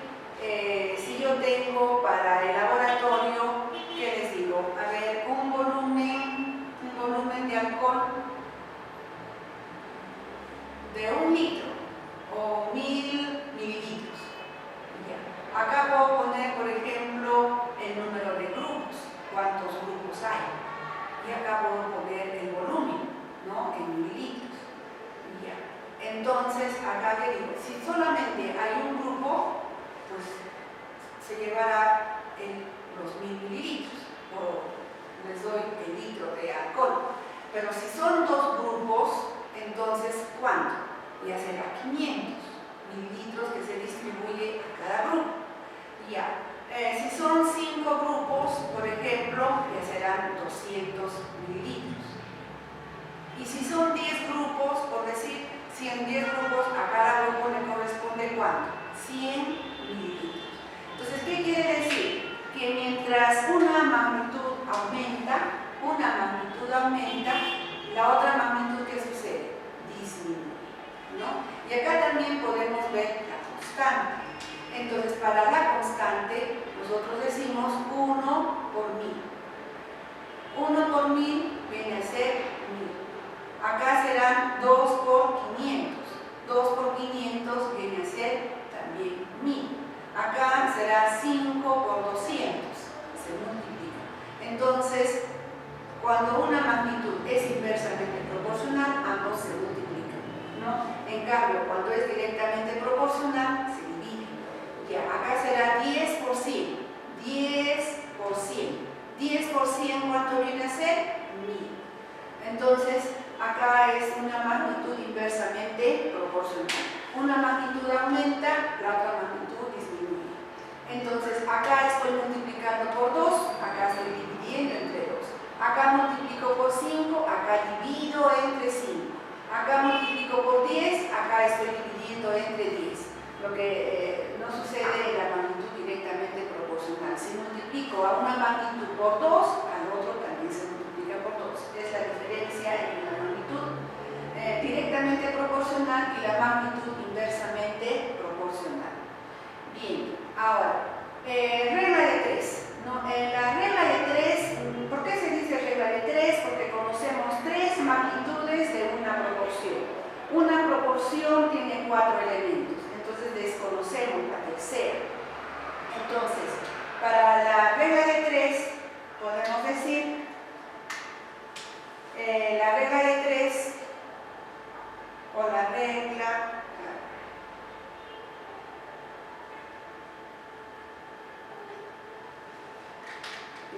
si yo tengo para el laboratorio, ¿qué les digo? A ver, un volumen de alcohol de 1 litro o 1000 mililitros. Ya. Acá puedo poner, por ejemplo, el número de grupos, cuántos grupos hay. Y acá puedo poner el volumen, ¿no?, en mililitros. Ya. Entonces, acá que digo, si solamente hay un grupo, pues se llevará los 1000 mililitros, o les doy el litro de alcohol. Pero si son 2 grupos, entonces, ¿cuánto? Ya será 500 mililitros que se distribuye a cada grupo. Ya. Si son 5 grupos, por ejemplo, ya serán 200 mililitros. Y si son 10 grupos, por decir, si en 10 grupos a cada grupo le corresponde ¿cuánto? 100 mililitros. Entonces, ¿qué quiere decir? Que mientras una magnitud aumenta, la otra magnitud, ¿qué sucede? Disminuye, ¿no? Y acá también podemos ver la constante. Entonces, para la constante, nosotros decimos 1 por 1000. 1 por 1000 viene a ser 1000. Acá serán 2 por 500. 2 por 500 viene a ser también 1000. Acá será 5 por 200. Se multiplica. Entonces, cuando una magnitud es inversamente proporcional, ambos se multiplican, ¿no? En cambio, cuando es directamente proporcional, se dividen. Ya, acá será 10 por 100. 10 por 100. 10 por 100, ¿cuánto viene a ser? 1000. Entonces, acá es una magnitud inversamente proporcional. Una magnitud aumenta, la otra magnitud disminuye. Entonces, acá estoy multiplicando por 2, acá estoy dividiendo entre 2. Acá multiplico por 5, acá divido entre 5. Acá multiplico por 10, acá estoy dividiendo entre 10. Lo que no sucede en la magnitud directamente proporcional. Si multiplico a una magnitud por 2, al otro también se multiplica por 2. Es la diferencia entre la magnitud directamente proporcional y la magnitud inversamente proporcional. Bien, ahora, regla de 3. ¿No? En la regla de 3, ¿por qué se dice regla de 3? Porque conocemos 3 magnitudes de una proporción. Una proporción tiene 4 elementos, entonces desconocemos la tercera. Entonces, para la regla de 3, podemos decir, la regla de 3, o la regla...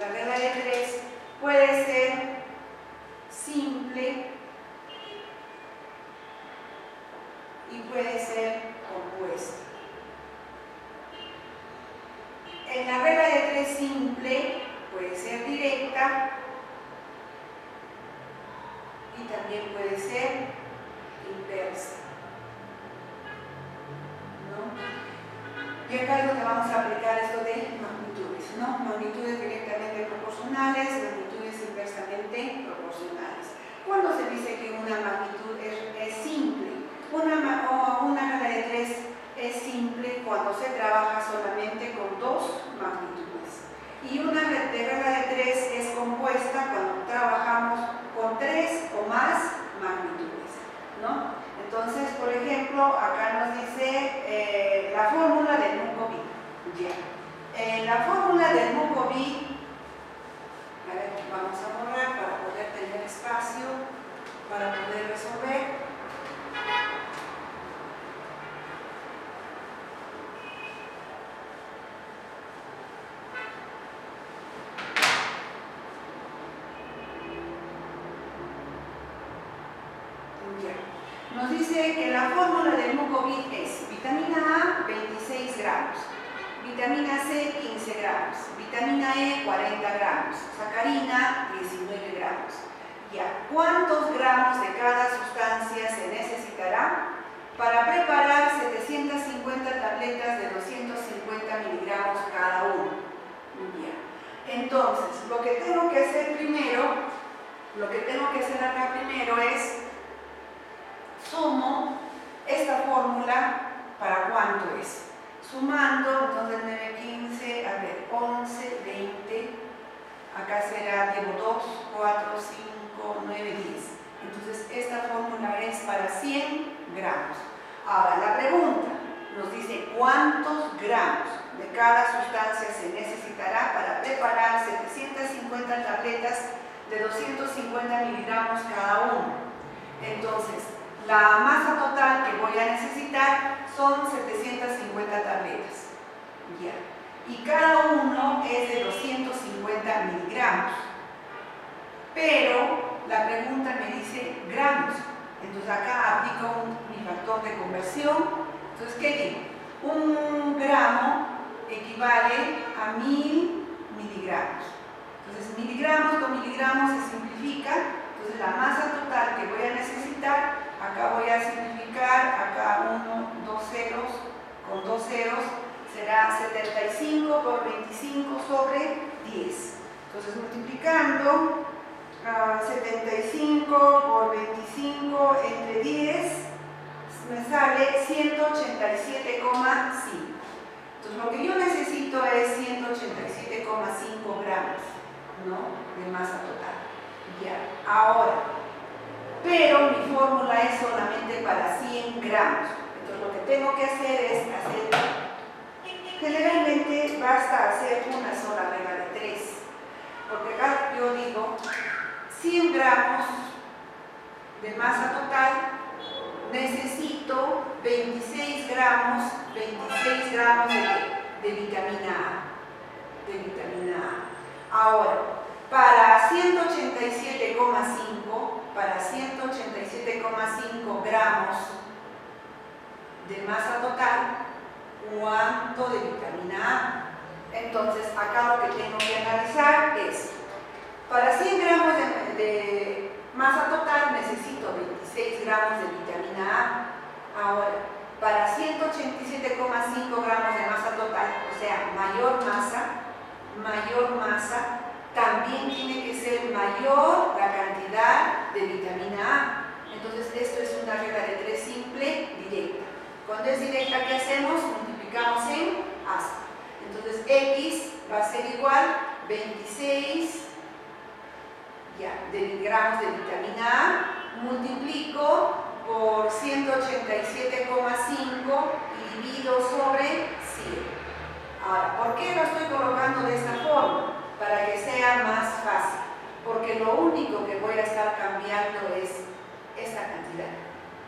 La regla de 3 puede ser simple y puede ser compuesta. En la regla de 3 simple puede ser directa y también puede ser inversa, ¿no? Y acá es donde vamos a aplicar esto de magnitudes, ¿no? Magnitudes directamente proporcionales, magnitudes inversamente proporcionales. ¿Cuándo se dice que una magnitud es simple? Una regla de 3 es simple cuando se trabaja solamente con 2 magnitudes. Y una regla de 3 es compuesta cuando trabajamos con 3 o más magnitudes, ¿no? Entonces, por ejemplo, acá nos dice la fórmula del Mungo-Bit. La fórmula del Mungo-Bit, a ver, vamos a borrar para poder tener espacio para poder resolver. Nos dice que la fórmula del Mungo-Bit es vitamina A, 26 gramos, vitamina C, 15 gramos, vitamina E, 40 gramos, sacarina, 19 gramos. Ya, ¿cuántos gramos de cada sustancia se necesitará para preparar 750 tabletas de 250 miligramos cada uno? Ya. Entonces, lo que tengo que hacer acá primero es sumo esta fórmula. ¿Para cuánto es? Sumando, entonces 9, 15, a ver, 11, 20, acá será, llevo 2, 4, 5, 9, 10. Entonces esta fórmula es para 100 gramos. Ahora, la pregunta nos dice cuántos gramos de cada sustancia se necesitará para preparar 750 tabletas de 250 miligramos cada uno. Entonces, la masa total que voy a necesitar son 750 tabletas. Ya. y cada uno es de 250 miligramos. Pero la pregunta me dice gramos. Entonces acá aplico mi factor de conversión. Entonces, ¿qué digo? 1 gramo equivale a 1000 miligramos. Entonces, miligramos con miligramos se simplifica. Entonces, la masa total que voy a necesitar, acá voy a simplificar, acá 2 ceros con 2 ceros, será 75 por 25 sobre 10. Entonces, multiplicando 75 por 25 entre 10, me sale 187,5. Entonces, lo que yo necesito es 187,5 gramos, ¿no?, de masa total. Ya, ahora, pero mi fórmula es solamente para 100 gramos. Entonces, lo que tengo que hacer es generalmente basta hacer una sola regla de 3, porque acá yo digo 100 gramos de masa total, necesito 26 gramos de vitamina A. De vitamina A. Ahora, para 187,5 gramos de masa total, ¿cuánto de vitamina A? Entonces, acá lo que tengo que analizar es, para 100 gramos de masa total necesito 26 gramos de vitamina A. Ahora, para 187,5 gramos de masa total, o sea, mayor masa, también tiene que ser mayor la cantidad de vitamina A. Entonces, esto es una regla de 3 simple, directa. Cuando es directa, ¿qué hacemos? Multiplicamos en A. Entonces, X va a ser igual 26 de gramos de vitamina A, multiplico por 187,5 y divido sobre 100. Ahora, ¿por qué lo estoy colocando de esta forma? Para que sea más fácil, porque lo único que voy a estar cambiando es esta cantidad,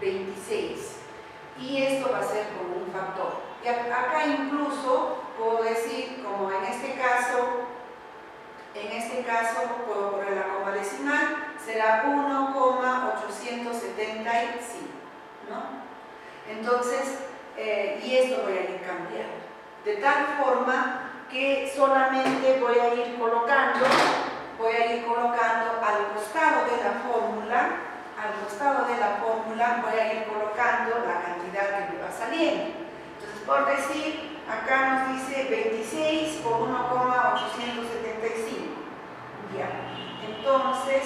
26, y esto va a ser con un factor. Y acá incluso puedo decir, como en este caso puedo poner la coma decimal, será 1,875, ¿no? Entonces, y esto voy a ir cambiando, de tal forma que solamente voy a ir colocando al costado de la fórmula, voy a ir colocando la cantidad que me va saliendo. Entonces, por decir, acá nos dice 26 por 1,875. Ya. Entonces,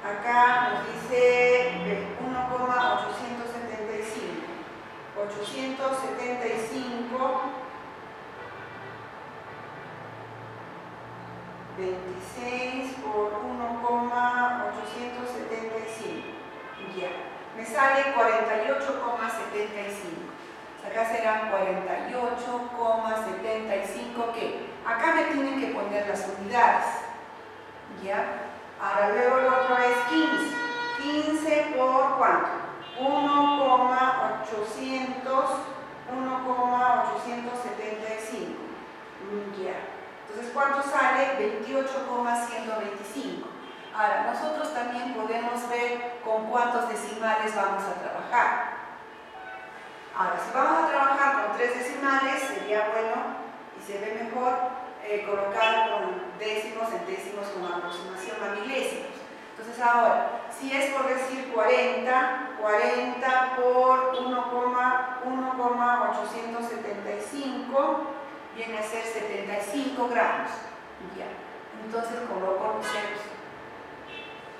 acá nos dice 1,875. 875, 26 por 1,875. Ya. Me sale 48,75. Acá serán 48,75, ¿qué? Acá me tienen que poner las unidades, ¿ya? Ahora luego lo otro es 15. 15 por ¿cuánto? 1,875. Ya. Entonces, ¿cuánto sale? 28,125. Ahora, nosotros también podemos ver con cuántos decimales vamos a trabajar. Ahora, si vamos a trabajar con 3 decimales, sería bueno y se ve mejor colocar con décimos, centésimos, con aproximación a milésimos. Entonces, ahora, si es por decir 40 por 1,875 viene a ser 75 gramos. Ya. Entonces, coloco los ceros.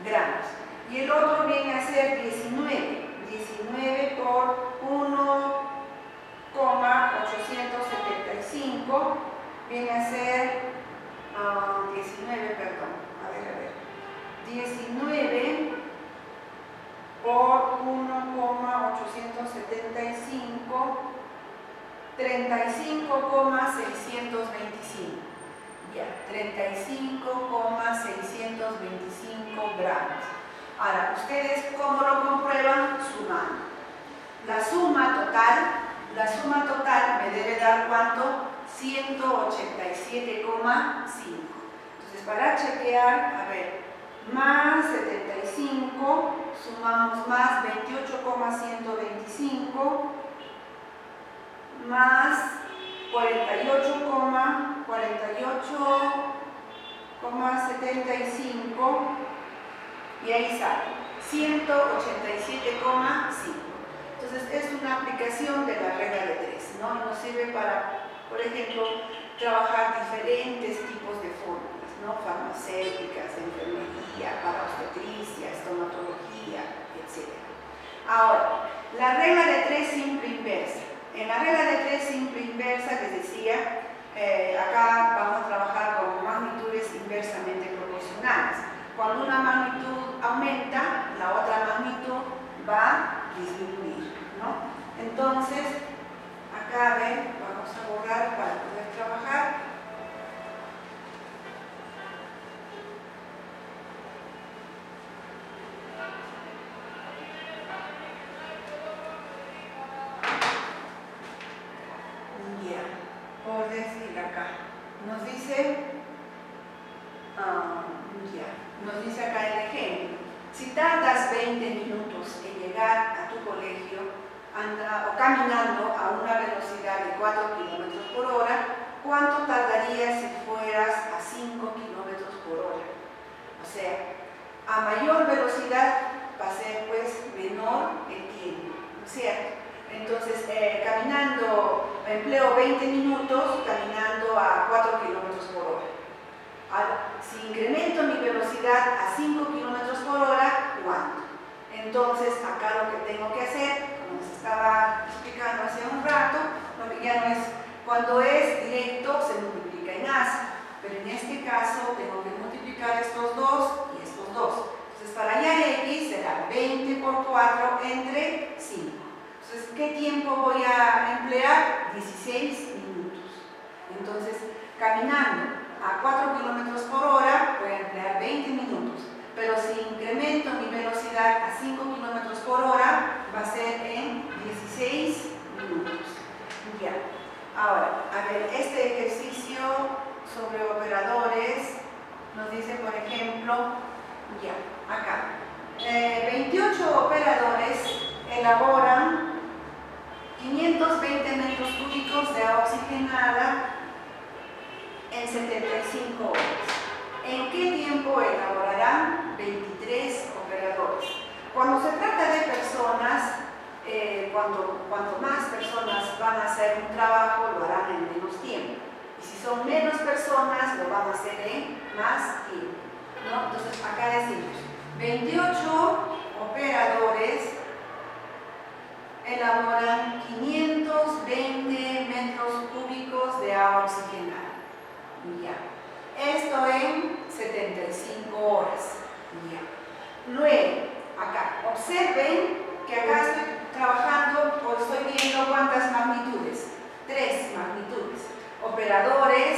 Gramos. Y el otro viene a ser 19 por 1,875 viene a ser 19 por 1,875 35,625. Ya, 35,625 gramos. Ahora, ¿ustedes cómo lo comprueban? Sumando. La suma la suma total me debe dar ¿cuánto? 187,5. Entonces, para chequear, a ver, más 75, sumamos más 28,125, más 48,75, y ahí sale 187,5. Entonces es una aplicación de la regla de 3, ¿no? Nos sirve para, por ejemplo, trabajar diferentes tipos de fórmulas, ¿no? Farmacéuticas, de enfermería, para obstetricia, estomatología, etc. Ahora, la regla de 3 simple inversa. En la regla de 3 simple inversa, les decía, acá vamos a trabajar con magnitudes inversamente proporcionales. Cuando una magnitud aumenta, la otra magnitud va a disminuir, ¿no? Entonces, acá ven, vamos a borrar para poder trabajar. Ya, por decir acá, nos dice acá el ejemplo: si tardas 20 minutos en llegar a tu colegio caminando a una velocidad de 4 km por hora, ¿cuánto tardarías si fueras a 5 km por hora? O sea, a mayor velocidad va a ser pues menor el tiempo, ¿no es cierto? Entonces, caminando, empleo 20 minutos caminando a 4 km por hora. Ahora, si incremento mi velocidad a 5 km por hora, ¿cuánto? Entonces, acá lo que tengo que hacer, como se estaba explicando hace un rato, lo que ya no es, cuando es directo se multiplica en asa, pero en este caso tengo que multiplicar estos dos y estos dos. Entonces, para hallar x será 20 por 4 entre 5. Entonces, ¿qué tiempo voy a emplear? 16 minutos. Entonces, caminando a 4 km por hora voy a emplear 20 minutos, pero si incremento mi velocidad a 5 km por hora va a ser en 16 minutos. Ya. Ahora, a ver, este ejercicio sobre operadores nos dice, por ejemplo, ya, acá, 28 operadores elaboran 520 metros cúbicos de agua oxigenada en 75 horas. ¿En qué tiempo elaborarán 23 operadores? Cuando se trata de personas, cuanto más personas van a hacer un trabajo, lo harán en menos tiempo. Y si son menos personas, lo van a hacer en más tiempo, ¿no? Entonces, acá decimos, 28 operadores elaboran 520 metros cúbicos de agua oxigenada. Ya. Esto en 75 horas. Ya. Luego, acá, observen que acá estoy trabajando o estoy viendo cuántas magnitudes. 3 magnitudes. Operadores,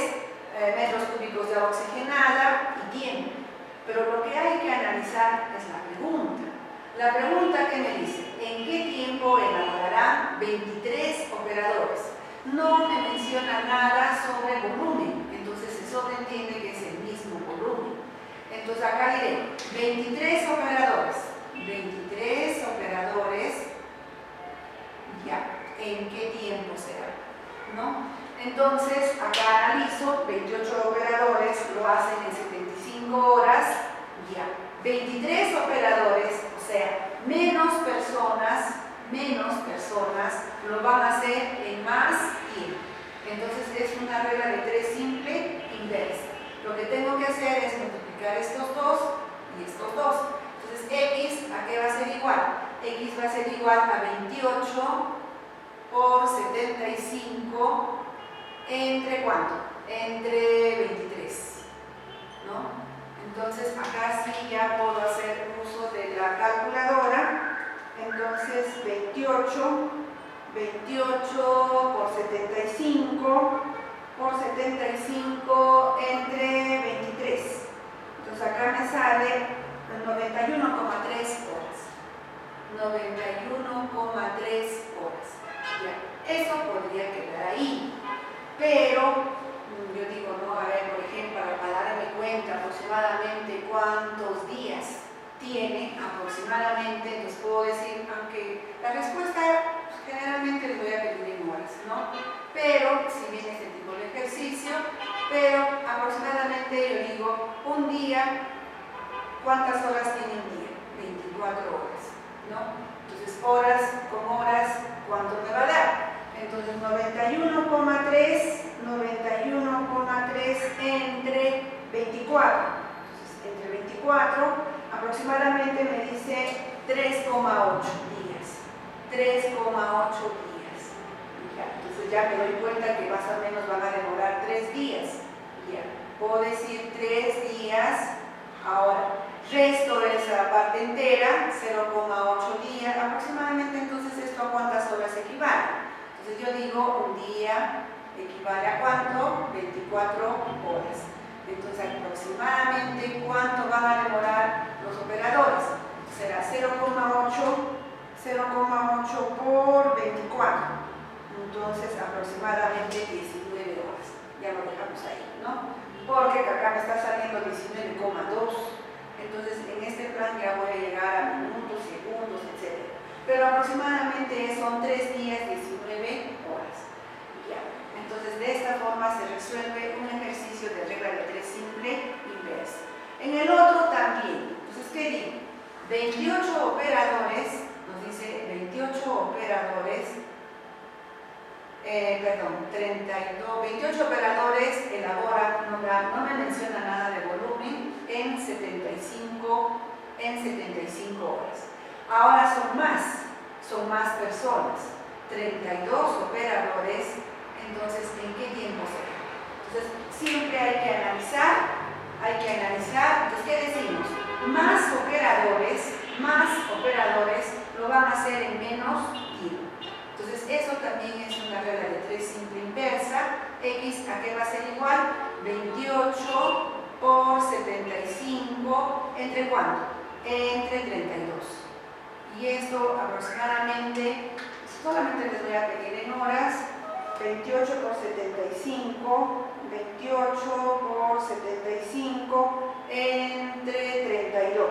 metros cúbicos de agua oxigenada y tiempo. Pero lo que hay que analizar es la pregunta. La pregunta que me dice, ¿en qué tiempo elaborarán 23 operadores? No me menciona nada sobre volumen, entonces se sobreentiende que es el mismo volumen. Entonces acá diré, 23 operadores, ya, ¿en qué tiempo será? ¿No? Entonces acá analizo, 28 operadores lo hacen en 75 horas, ya. 23 operadores, o sea, menos personas lo van a hacer en más tiempo. Entonces es una regla de 3 simple inversa. Lo que tengo que hacer es multiplicar estos dos y estos dos. Entonces x, ¿a qué va a ser igual? X va a ser igual a 28 por 75 entre ¿cuánto? Entre 23, ¿no? Entonces acá sí ya puedo hacer uso de la calculadora. Entonces 28 por 75 entre 23. Entonces acá me sale 91,3 horas. 91,3 horas. Ya. Eso podría quedar ahí, pero yo digo, no, a ver, por ejemplo, para darme cuenta aproximadamente cuántos días tiene aproximadamente, entonces puedo decir, aunque la respuesta generalmente les voy a pedir en horas, ¿no? Pero, si viene este tipo de ejercicio, pero aproximadamente yo digo, un día, ¿cuántas horas tiene un día? 24 horas, ¿no? Entonces, horas con horas, ¿cuánto me va a dar? Entonces 91,3 entre 24. Entonces, entre 24 aproximadamente me dice 3,8 días. 3,8 días. Ya, entonces ya me doy cuenta que más o menos van a demorar 3 días. Ya, puedo decir 3 días. Ahora, resto de esa parte entera, 0,8 días. Aproximadamente entonces esto a cuántas horas equivale. Entonces yo digo un día equivale a ¿cuánto? 24 horas. Entonces aproximadamente ¿cuánto van a demorar los operadores? Será 0,8 por 24. Entonces aproximadamente 19 horas. Ya lo dejamos ahí, ¿no? Porque acá me está saliendo 19,2. Entonces en este plan ya voy a llegar a minutos, segundos, etc. Pero aproximadamente son 3 días, 19 horas. Ya. Entonces, de esta forma se resuelve un ejercicio de regla de 3 simple inversa. En el otro también. Entonces, ¿qué digo? 28 operadores, nos dice 28 operadores, 28 operadores elaboran, no me menciona nada de volumen, en 75 horas. Ahora son más personas, 32 operadores, entonces, ¿en qué tiempo será? Entonces, siempre hay que analizar, entonces, ¿qué decimos? Más operadores lo van a hacer en menos tiempo. Entonces, eso también es una regla de 3 simple inversa. X, ¿a qué va a ser igual? 28 por 75, ¿entre cuánto? Entre 32. Y esto aproximadamente, solamente les voy a pedir en horas, 28 por 75, 28 por 75 entre 32.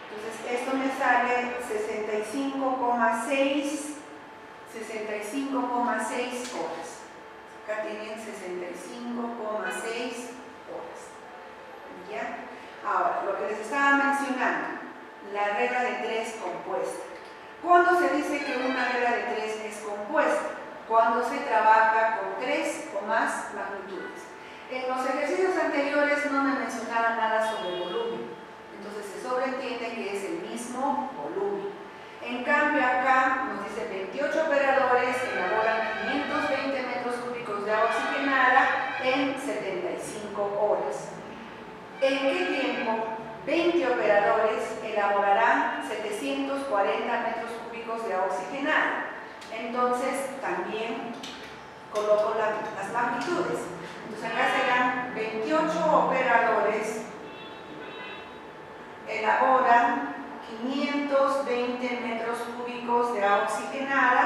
Entonces esto me sale 65,6 horas. Acá tienen 65,6 horas. ¿Ya? Ahora, lo que les estaba mencionando, la regla de 3 compuesta. ¿Cuándo se dice que una regla de 3 es compuesta? Cuando se trabaja con 3 o más magnitudes. En los ejercicios anteriores no me mencionaban nada sobre volumen, entonces se sobreentiende que es el mismo volumen. En cambio acá nos dice 28 operadores elaboran 520 metros cúbicos de agua oxigenada en 75 horas. ¿En qué tiempo? 20 operadores elaborarán 740 metros cúbicos de agua oxigenada. Entonces, también coloco las magnitudes. Entonces, acá serán 28 operadores elaboran 520 metros cúbicos de agua oxigenada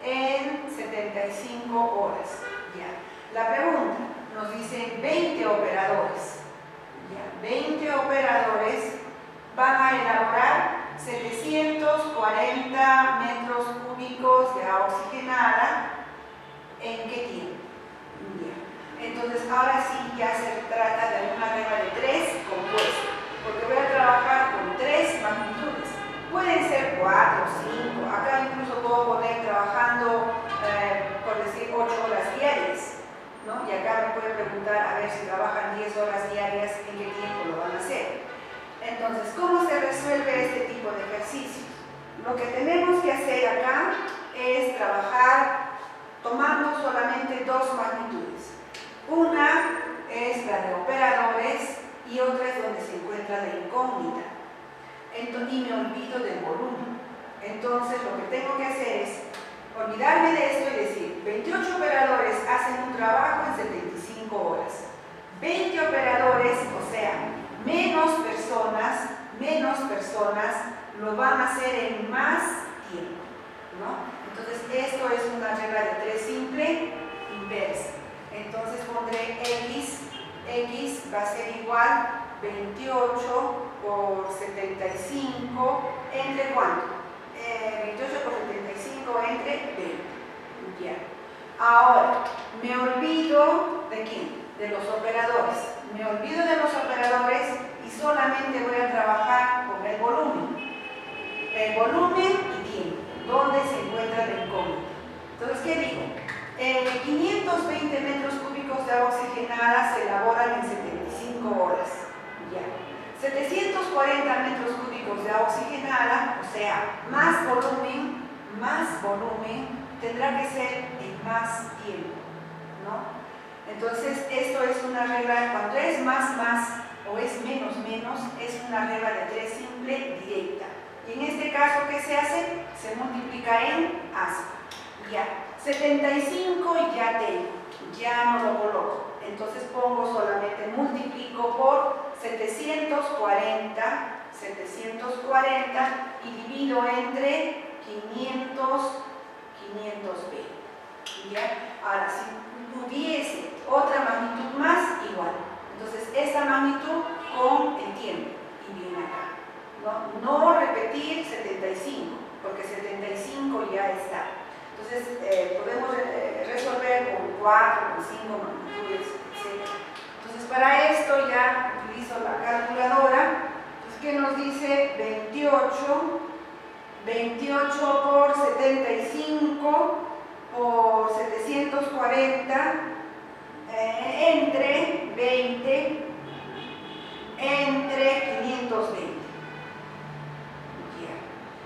en 75 horas. Ya. La pregunta nos dice 20 operadores. Ya. 20 operadores van a elaborar 740 metros cúbicos de agua oxigenada. ¿En qué tiempo? Ya. Entonces, ahora sí ya se trata de una regla de 3 compuesta, porque voy a trabajar con 3 magnitudes. Pueden ser 4, 5, acá incluso puedo poner trabajando, por decir, 8 horas diarias, ¿no? Y acá me pueden preguntar, a ver, si trabajan 10 horas diarias, ¿en qué tiempo lo van a hacer? Entonces, ¿cómo se resuelve este tipo de ejercicios? Lo que tenemos que hacer acá es trabajar tomando solamente 2 magnitudes. Una es la de operadores y otra es donde se encuentra la incógnita. Entonces, y me olvido del volumen. Entonces, lo que tengo que hacer es olvidarme de esto y decir, 28 operadores hacen un trabajo en 75 horas. 20 operadores, o sea, menos personas lo van a hacer en más tiempo, ¿no? Entonces esto es una regla de 3 simple inversa. Entonces pondré x va a ser igual 28 por 75 entre ¿cuánto? 28 por 75 entre 20. Ya. Ahora, me olvido de quién, de los operadores. Me olvido de los operadores y solamente voy a trabajar con el volumen. El volumen y tiempo, donde se encuentra la incógnita. Entonces, ¿qué digo? 520 metros cúbicos de agua oxigenada se elaboran en 75 horas. Ya. 740 metros cúbicos de agua oxigenada, o sea, más volumen, tendrá que ser en más tiempo, ¿no? Entonces, esto es una regla, cuando es más o es menos, es una regla de 3 simple directa. Y en este caso, ¿qué se hace? Se multiplica en aspa. Ya. 75 ya tengo, ya no lo coloco. Entonces pongo solamente, multiplico por 740 y divido entre 520. ¿Ya? Ahora, si hubiese otra magnitud más, igual. Entonces, esta magnitud con el tiempo y viene acá. No repetir 75, porque 75 ya está. Entonces, podemos resolver con 4, con 5 magnitudes, etc. Entonces, para esto ya utilizo la calculadora. Entonces, ¿qué nos dice? 28 por 75 por 740 entre 20 entre 520.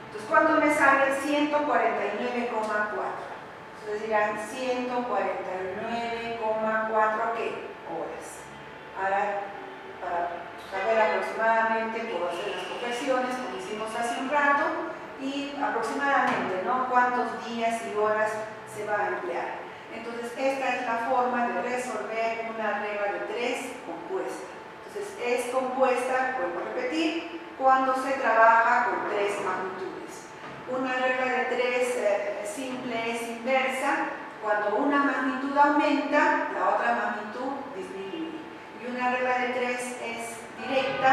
Entonces, ¿cuánto me sale? 149,4. Entonces dirán 149,4 ¿qué? Horas. Ahora, para saber aproximadamente, puedo hacer las conversiones como hicimos hace un rato y aproximadamente, ¿no? Cuántos días y horas se va a emplear. Entonces, esta es la forma de resolver una regla de 3 compuesta. Entonces, es compuesta, vuelvo a repetir, cuando se trabaja con 3 magnitudes. Una regla de 3 simple es inversa, cuando una magnitud aumenta, la otra magnitud disminuye. Y una regla de 3 es directa,